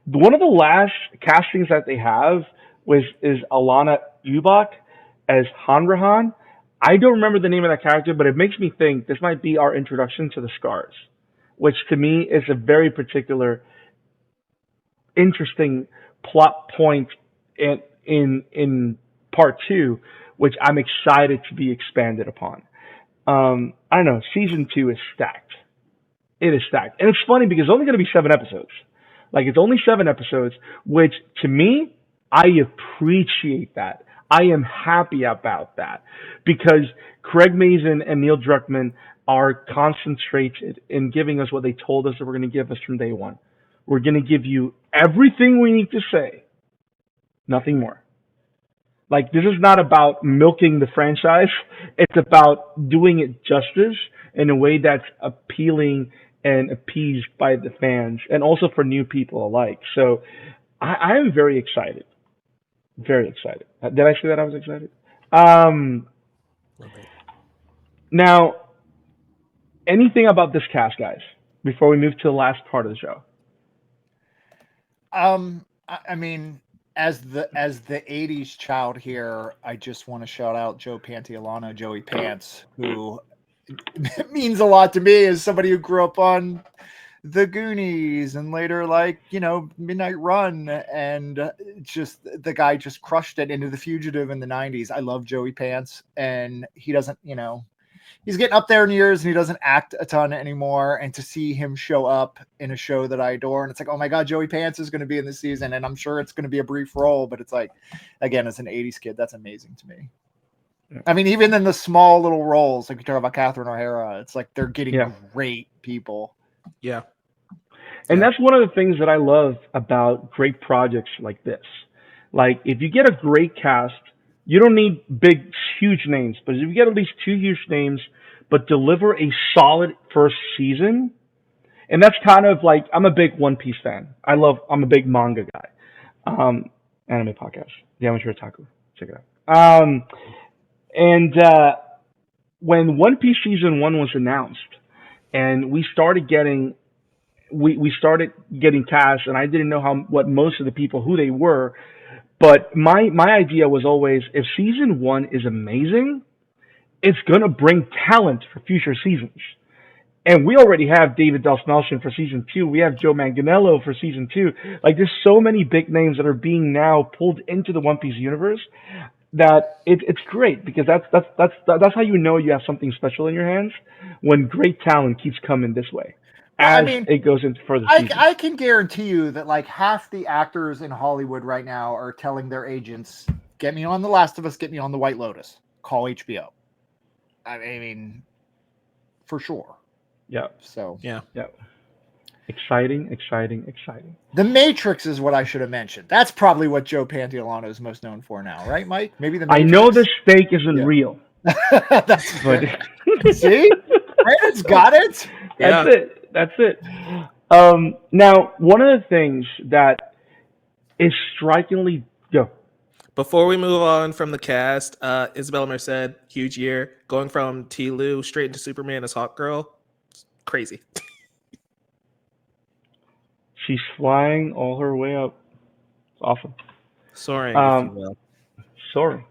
one of the last castings that they have is Alana Ubach as Hanrahan. I don't remember the name of that character, but it makes me think this might be our introduction to the Scars, which to me is a very particular, interesting plot point in part 2, which I'm excited to be expanded upon. I don't know. Season 2 is stacked. It is stacked, and it's funny because it's only going to be 7 episodes. Like, it's only 7 episodes, which to me, I appreciate that. I am happy about that, because Craig Mazin and Neil Druckmann are concentrated in giving us what they told us that we're going to give us from day one. We're going to give you everything we need to say, nothing more. Like, this is not about milking the franchise. It's about doing it justice in a way that's appealing and appeased by the fans, and also for new people alike. So I am very excited. Very excited. Did I say that I was excited? Now, anything about this cast, guys, before we move to the last part of the show?
I mean, as the 80s child here, I just want to shout out Joe Pantoliano, Joey Pants, who means a lot to me as somebody who grew up on The Goonies and later, like, Midnight Run, and just the guy just crushed it into The Fugitive in the 90s. I love Joey Pants, and he doesn't, he's getting up there in years and he doesn't act a ton anymore. And to see him show up in a show that I adore, and it's like, oh my God, Joey Pants is going to be in this season, and I'm sure it's going to be a brief role, but it's like, again, as an 80s kid, that's amazing to me. I mean, even in the small little roles, like you talk about Catherine O'Hara, it's like they're getting great people.
Yeah.
And that's one of the things that I love about great projects like this. Like, if you get a great cast, you don't need big, huge names, but if you get at least 2 huge names, but deliver a solid first season, and that's kind of like, I'm a big One Piece fan. I'm a big manga guy. Anime podcast, The Amateur Otaku. Check it out. And when One Piece Season 1 was announced, and we started getting cast, and I didn't know what most of the people, who they were, but my idea was always, if Season 1 is amazing, it's gonna bring talent for future seasons. And we already have David Dastmalchian for season 2. We have Joe Manganiello for season 2. Like, there's so many big names that are being now pulled into the One Piece universe that it's great, because that's how you know you have something special in your hands, when great talent keeps coming this way
Well, I
as
mean,
it goes into further seasons.
I can guarantee you that like half the actors in Hollywood right now are telling their agents, "Get me on The Last of Us, get me on The White Lotus, call HBO." I mean, for sure.
Yeah,
So
Yeah.
yeah. Exciting, exciting, exciting.
The Matrix is what I should have mentioned. That's probably what Joe Pantoliano is most known for now, right, Mike? Maybe The
I
Matrix.
know the steak isn't
Yeah.
real,
That's
but
see, Brandon's got it.
Yeah.
That's it. Now, one of the things that is strikingly go.
Before we move on from the cast, Isabella Merced, huge year, going from T-Lou straight into Superman as Hawk Girl, crazy.
She's flying all her way up. It's awesome.
Soaring, if you
Um,
will.
Sorry.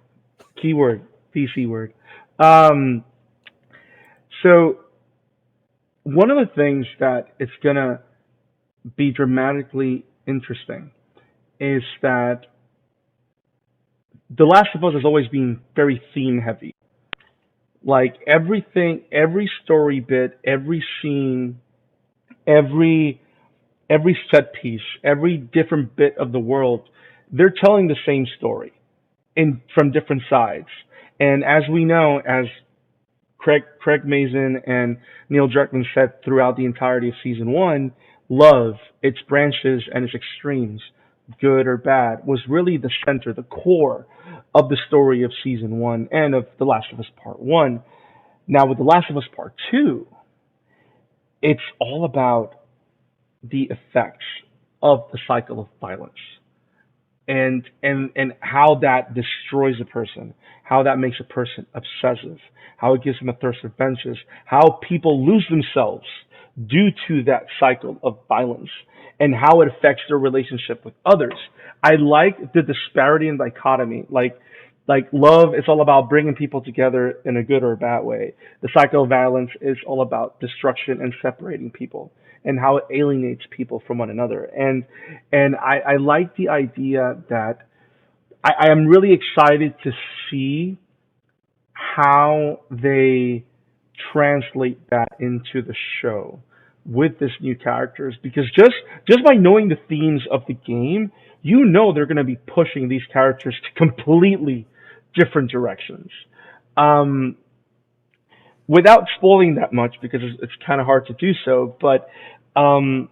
Keyword. PC word. Um, so one of the things that it's gonna be dramatically interesting is that The Last of Us has always been very theme heavy. Like, everything, every story bit, every scene, every set piece, every different bit of the world, they're telling the same story in from different sides. And as we know, as Craig Mazin and Neil Druckmann said throughout the entirety of season 1, love, its branches and its extremes, good or bad, was really the center, the core of the story of season 1 and of The Last of Us Part 1. Now, with The Last of Us Part 2, it's all about the effects of the cycle of violence, and how that destroys a person, how that makes a person obsessive, how it gives them a thirst for vengeance, how people lose themselves due to that cycle of violence, and how it affects their relationship with others. I like the disparity and dichotomy. Like love is all about bringing people together in a good or a bad way. The cycle of violence is all about destruction and separating people, and how it alienates people from one another. And I like the idea that I am really excited to see how they translate that into the show with this new characters, because just by knowing the themes of the game, you know they're going to be pushing these characters to completely different directions. Um, Without spoiling that much, because it's kind of hard to do so, but um,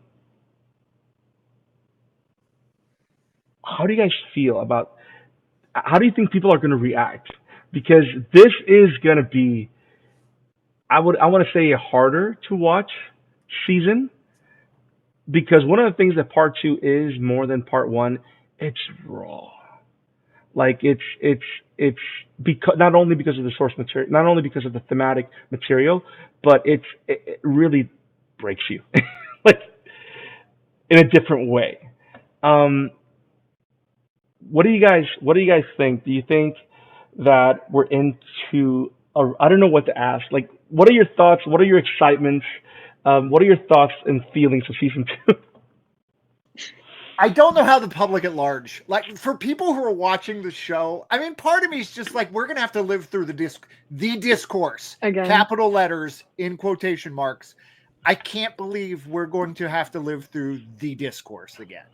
how do you guys feel about, how do you think people are going to react? Because this is going to be, I want to say, a harder to watch season, because one of the things that part 2 is more than part 1, it's raw. Like, it's because, not only because of the source material, not only because of the thematic material, but it really breaks you, like, in a different way. Um, what do you guys think? Do you think that we're into I don't know what to ask. Like, what are your thoughts? What are your excitements? What are your thoughts and feelings for season 2?
I don't know how the public at large, like for people who are watching the show, I mean, part of me is just like, we're going to have to live through the discourse,
Again.
capital letters in quotation marks. I can't believe we're going to have to live through the discourse again.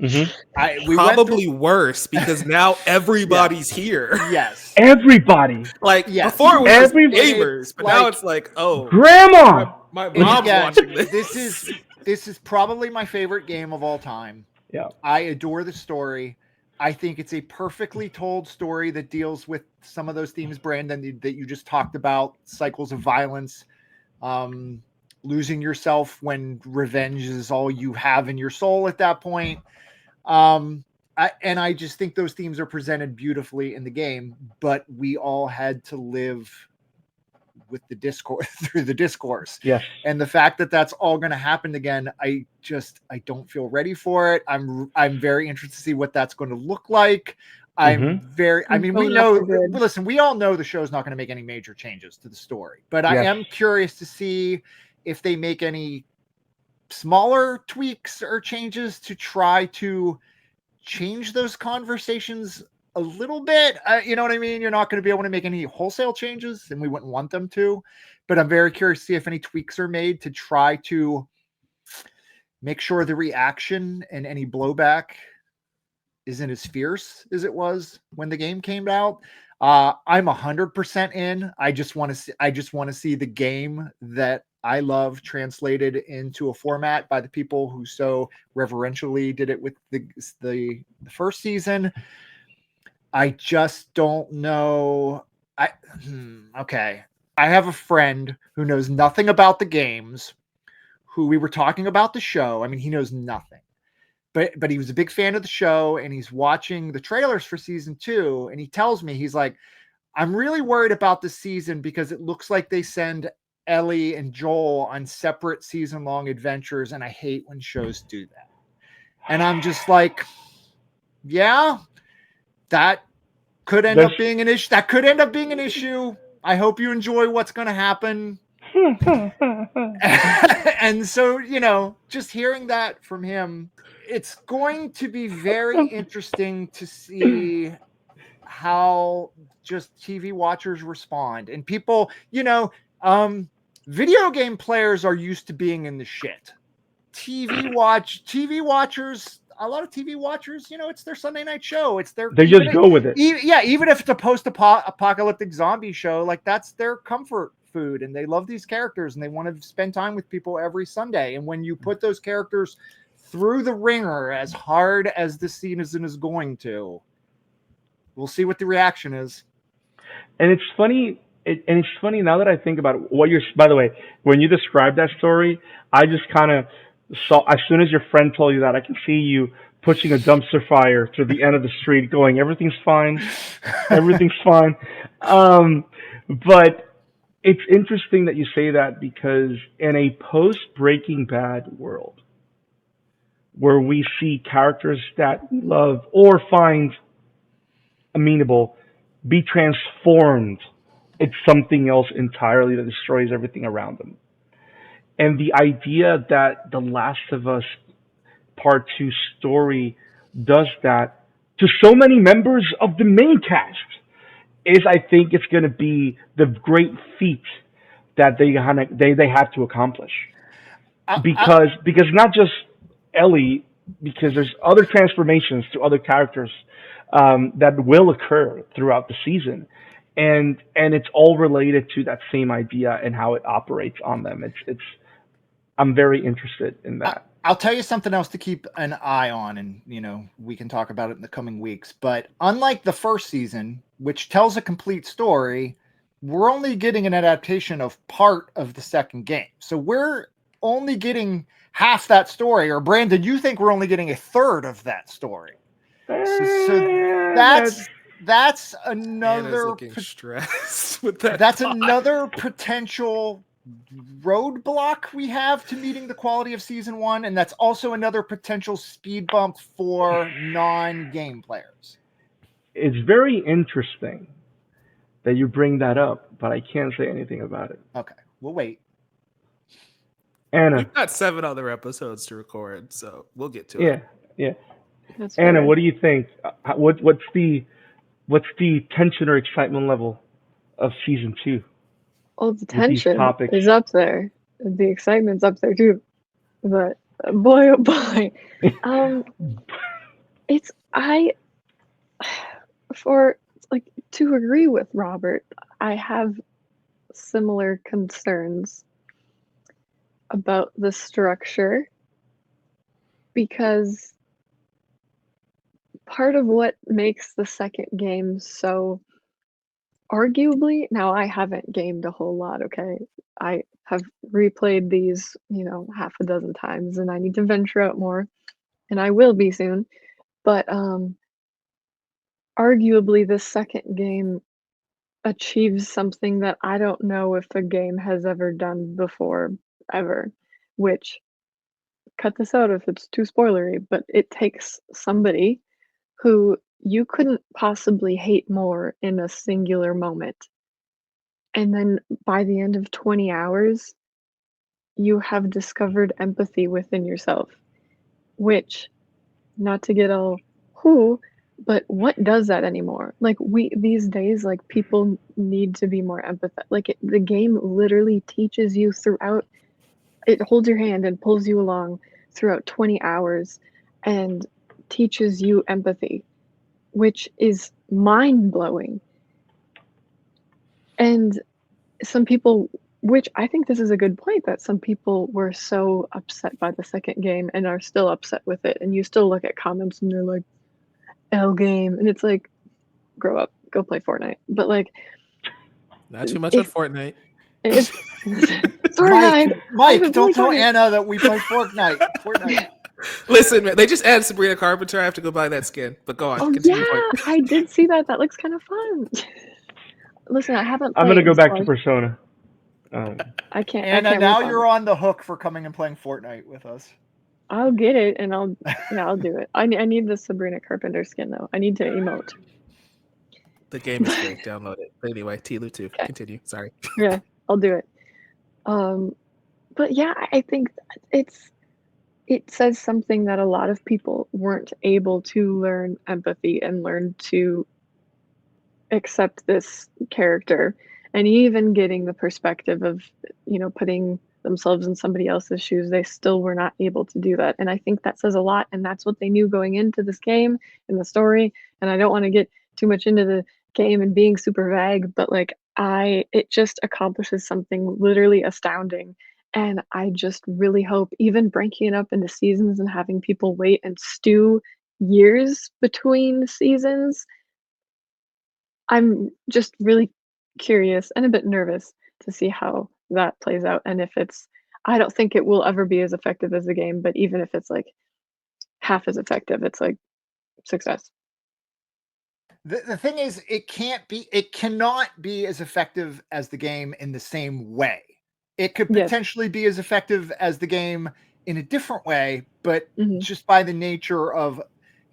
Mm-hmm.
We
Probably worse, because now everybody's here.
Yes.
Everybody,
Like,
Yes.
before it was just
Everybody-
gamers, but
like,
now it's like, oh,
Grandma.
my mom's
Again,
watching this.
This is probably my favorite game of all time.
Yeah.
I adore the story. I think it's a perfectly told story that deals with some of those themes, Brandon, that you just talked about, cycles of violence, losing yourself when revenge is all you have in your soul at that point. I just think those themes are presented beautifully in the game, but we all had to live with the discourse through the discourse.
Yes.
And the fact that that's all going to happen again, I don't feel ready for it. I'm very interested to see what that's going to look like. I'm
Mhm.
very, I mean, we
Going off
know,
the grid.
listen, we all know the show's not going to make any major changes to the story, but I
Yes.
am curious to see if they make any smaller tweaks or changes to try to change those conversations a little bit. You know what I mean? You're not going to be able to make any wholesale changes, and we wouldn't want them to. But I'm very curious to see if any tweaks are made to try to make sure the reaction and any blowback isn't as fierce as it was when the game came out. I'm 100% in. I just want to see. I just want to see the game that I love translated into a format by the people who so reverentially did it with the first season. I just don't know. Okay. I have a friend who knows nothing about the games, who we were talking about the show. I mean, he knows nothing. But he was a big fan of the show, and he's watching the trailers for season 2, and he tells me, he's like, I'm really worried about this season because it looks like they send Ellie and Joel on separate season-long adventures, and I hate when shows do that. And I'm just like, yeah, that could end up being an issue. That could end up being an issue. I hope you enjoy what's going to happen. And so, you know, just hearing that from him, it's going to be very interesting to see how just TV watchers respond. And people, you know, video game players are used to being in the shit. TV watchers, a lot of TV watchers, you know, it's their Sunday night show. It's their,
They just go with it.
even if it's a post-apocalyptic zombie show, like that's their comfort food, and they love these characters, and they want to spend time with people every Sunday. And when you put those characters through the ringer as hard as this season is going to, we'll see what the reaction is.
And it's funny. And it's funny now that I think about it, what you're. By the way, when you described that story, I just kind of saw. As soon as your friend told you that, I can see you pushing a dumpster fire to the end of the street, going, "Everything's fine, everything's fine." But it's interesting that you say that because in a post Breaking Bad world, where we see characters that we love or find amenable be transformed, it's something else entirely that destroys everything around them. And the idea that The Last of Us Part 2 story does that to so many members of the main cast is, I think, it's going to be the great feat that they have to accomplish. Because not just Ellie, because there's other transformations to other characters that will occur throughout the season, and it's all related to that same idea and how it operates on them. It's I'm very interested in that.
I'll tell you something else to keep an eye on, and you know, we can talk about it in the coming weeks. But unlike the first season, which tells a complete story, we're only getting an adaptation of part of the second game. So we're only getting half that story. Or Brandon, you think we're only getting a third of that story? So that's another
looking stressed with that.
that's another potential roadblock we have to meeting the quality of season 1, and that's also another potential speed bump for non-game players.
It's very interesting that you bring that up, but I can't say anything about it.
Okay, we'll wait.
Anna,
We've got 7 other episodes to record, so we'll get to it.
Yeah.
That's
Anna,
fair.
what do you think? What's the tension or excitement level of season 2?
Well, the
these
tension
topics?
is up there. The excitement's up there too. But boy, oh boy. It's for like to agree with Robert, I have similar concerns about the structure because part of what makes the second game so arguably, now I haven't gamed a whole lot, okay? I have replayed these, half a dozen times, and I need to venture out more, and I will be soon. But arguably, the second game achieves something that I don't know if a game has ever done before, ever, which, cut this out if it's too spoilery, but it takes somebody who you couldn't possibly hate more in a singular moment. And then by the end of 20 hours, you have discovered empathy within yourself, which, not to get all whoo, but what does that anymore? Like we these days, like people need to be more empathetic. Like the game literally teaches you throughout. It holds your hand and pulls you along throughout 20 hours and teaches you empathy, which is mind blowing. And some people, which I think this is a good point, that some people were so upset by the second game and are still upset with it. And you still look at comments and they're like, L game. And it's like, grow up, go play Fortnite. But like,
Not too much on Fortnite.
if Fortnite,
Mike, don't tell Anna that we play Fortnite.
Listen, man, they just added Sabrina Carpenter. I have to go buy that skin. But go on.
Oh
continue
yeah, I did see that. That looks kind of fun. Listen, I haven't.
I'm gonna
played,
go back
so
to Persona.
I can't.
Anna,
I can't
now
move
you're
on.
on the hook for coming and playing Fortnite with us.
I'll get it, and I'll do it. I need the Sabrina Carpenter skin though. I need to emote.
The game is free. Download it. But anyway, Tlu 2.
Okay.
Continue. Sorry.
Yeah, I'll do it. But yeah, I think it says something that a lot of people weren't able to learn empathy and learn to accept this character, and even getting the perspective of, putting themselves in somebody else's shoes, they still were not able to do that. And I think that says a lot, and that's what they knew going into this game and the story. And I don't want to get too much into the game and being super vague, but like it just accomplishes something literally astounding. And I just really hope, even breaking it up into seasons and having people wait and stew years between seasons, I'm just really curious and a bit nervous to see how that plays out. And if I don't think it will ever be as effective as the game, but even if it's like half as effective, it's like success.
The thing is, it cannot be as effective as the game in the same way. It could
Yes.
potentially be as effective as the game in a different way, but
Mhm.
just by the nature of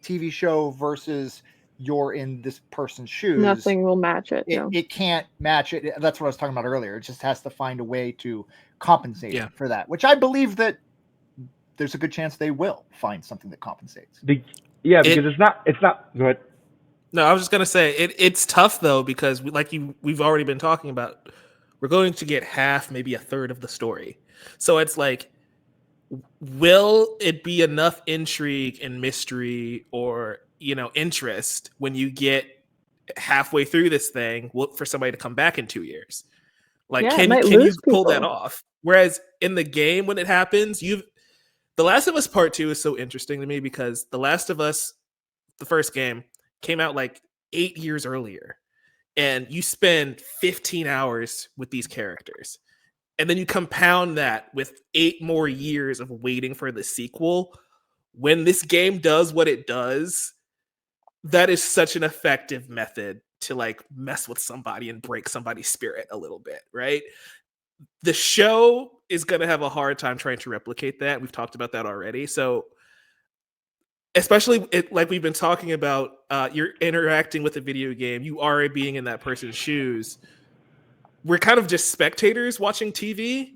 TV show versus you're in this person's shoes,
Nothing will match it. No.
it can't match it. That's what I was talking about earlier. It just has to find a way to compensate for that, which I believe that there's a good chance they will find something that compensates.
Because it's not. Go ahead.
No, I was just gonna say it's tough though, because we've already been talking about, we're going to get half, maybe a third of the story. So it's like, will it be enough intrigue and mystery or interest when you get halfway through this thing for somebody to come back in 2 years? Like,
Yeah, it
can
might
you
lose
pull that
people.
off? Whereas in the game, when it happens, The Last of Us Part 2 is so interesting to me because The Last of Us, the first game, came out like 8 years earlier. And you spend 15 hours with these characters. And then you compound that with 8 more years of waiting for the sequel. When this game does what it does, that is such an effective method to like mess with somebody and break somebody's spirit a little bit, right? The show is going to have a hard time trying to replicate that. We've talked about that already. So especially like we've been talking about, you're interacting with a video game, you are being in that person's shoes. We're kind of just spectators watching TV.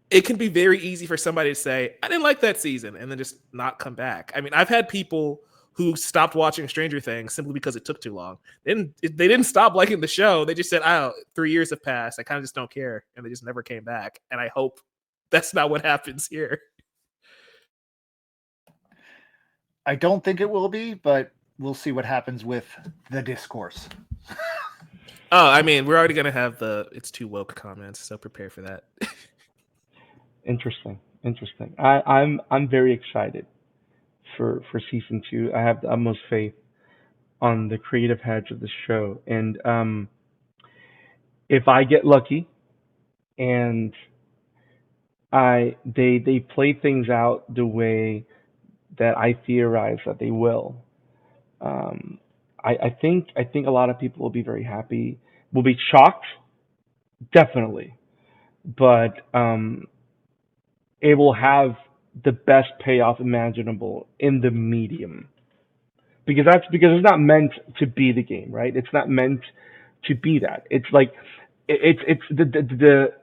It can be very easy for somebody to say, I didn't like that season, and then just not come back. I mean, I've had people who stopped watching Stranger Things simply because it took too long. They didn't stop liking the show. They just said, oh, 3 years have passed. I kind of just don't care. And they just never came back. And I hope that's not what happens here.
I don't think it will be, but we'll see what happens with the discourse.
Oh, I mean, we're already going to have it's too woke comments, so prepare for that.
Interesting. I'm very excited for season 2. I have the utmost faith on the creative heads of the show, and if I get lucky, and they play things out the way that I theorize that they will, um, I think a lot of people will be very happy. Will be shocked, definitely, but it will have the best payoff imaginable in the medium. because it's not meant to be the game, right? It's not meant to be that. It's like it's the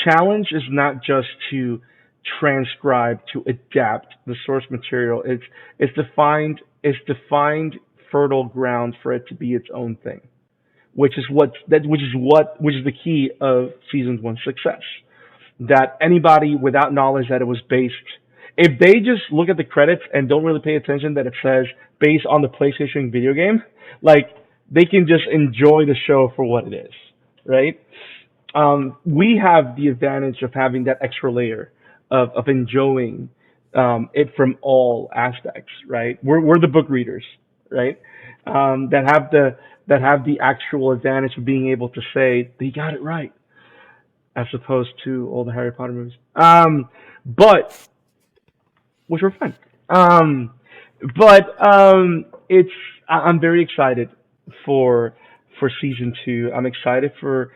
challenge is not just to transcribe, to adapt the source material. It's to find fertile ground for it to be its own thing, which is the key of season one success. That anybody without knowledge that it was based, if they just look at the credits and don't really pay attention that it says based on the PlayStation video game, like they can just enjoy the show for what it is, right? We have the advantage of having that extra layer of enjoying it from all aspects, right? We're the book readers, right? That have the actual advantage of being able to say they got it right, as opposed to all the Harry Potter movies. But which were fun. It's I'm very excited for season two. I'm excited for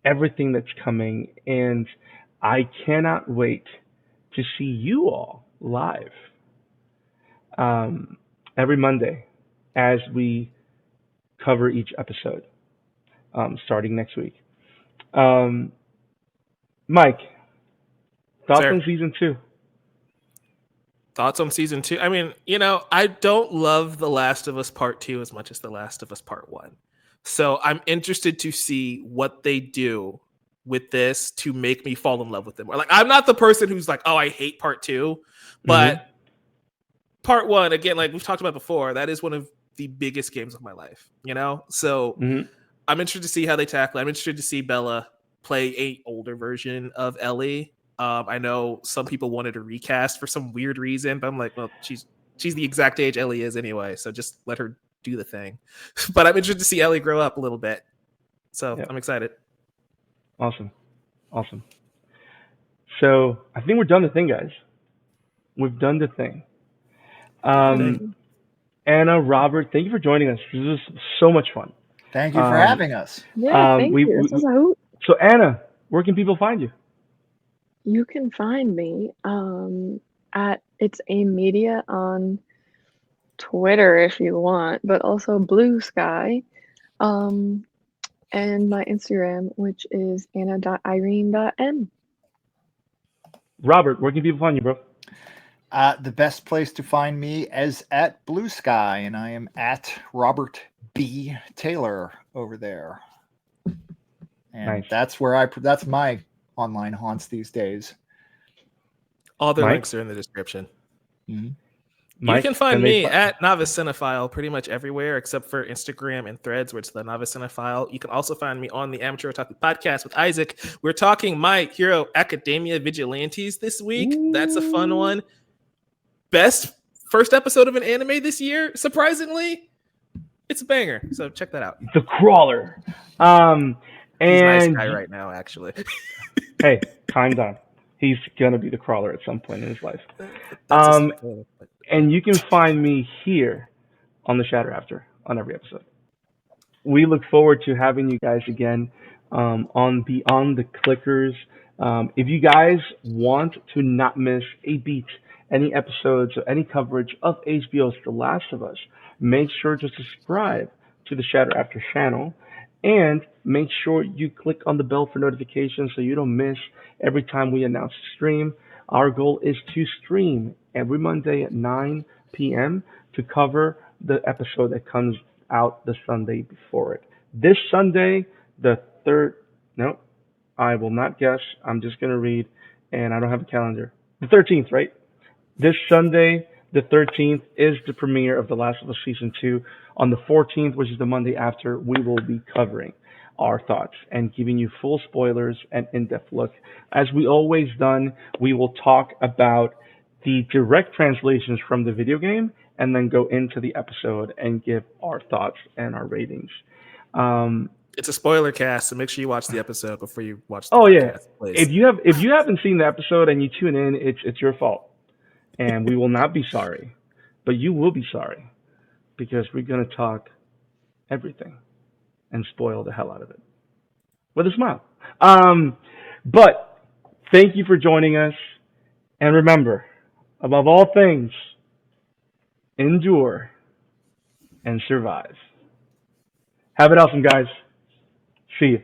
everything that's coming, and I cannot wait to see you all live every Monday as we cover each episode starting next week. Um, Mike, thoughts
Sir.
on season two?
Thoughts on season 2? I mean, I don't love The Last of Us Part 2 as much as The Last of Us Part 1. So I'm interested to see what they do with this to make me fall in love with them. Or like, I'm not the person who's like, oh, I hate Part 2, but
Mm-hmm.
Part 1, again, like we've talked about before, that is one of the biggest games of my life, So
Mm-hmm.
I'm interested to see how they tackle it. I'm interested to see Bella play a older version of Ellie. I know some people wanted a recast for some weird reason, but I'm like, well, she's the exact age Ellie is anyway, so just let her do the thing. But I'm interested to see Ellie grow up a little bit, so
Yeah.
I'm excited.
Awesome. So I think we're done the thing, guys. We've done the thing.
Thing.
Anna, Robert, thank you for joining us. This was so much fun.
Thank you for having us.
Yeah, thank
we,
you.
we,
This was a hoot.
so Anna, where can people find you?
You can find me at It's a Media on Twitter if you want, but also Blue Sky. And my Instagram, which is anna.irene.m.
Robert, where can people find you, bro?
The best place to find me is at Blue Sky, and I am at Robert B. Taylor over there. And
Nice.
that's my online haunts these days.
All the
Mike?
links are in the description.
Mhm.
Mike,
you can find
and they
me at Novice Cinephile pretty much everywhere except for Instagram and Threads, where it's the Novice Cinephile. You can also find me on the Amateur Otaku podcast with Isaac. We're talking My Hero Academia Vigilantes this week. That's a fun one. Best first episode of an anime this year, surprisingly. It's a banger, so check that out.
The Crawler.
He's a nice
And
guy right now, actually.
hey, calm down. He's gonna be the Crawler at some point in his life.
That's just
Um,
cool.
And you can find me here on the Shatter After on every episode. We look forward to having you guys again on Beyond the Clickers. If you guys want to not miss a beat, any episodes or any coverage of HBO's The Last of Us, make sure to subscribe to the Shatter After channel and make sure you click on the bell for notifications so you don't miss every time we announce a stream. Our goal is to stream every Monday at 9 p.m. to cover the episode that comes out the Sunday before it. This Sunday, the third, no, I will not guess. I'm just going to read, and I don't have a calendar. The 13th, right? This Sunday, the 13th, is the premiere of The Last of Us Season 2. On the 14th, which is the Monday after, we will be covering our thoughts and giving you full spoilers and in-depth look. As we always done, we will talk about the direct translations from the video game and then go into the episode and give our thoughts and our ratings.
It's a spoiler cast, so make sure you watch the episode before you watch the
Oh
podcast,
yeah,
please.
if you haven't seen the episode and you tune in, it's your fault, and we will not be sorry, but you will be sorry because we're gonna talk everything and spoil the hell out of it with a smile. But thank you for joining us, and remember, above all things, endure
and survive. Have it awesome, guys. See you.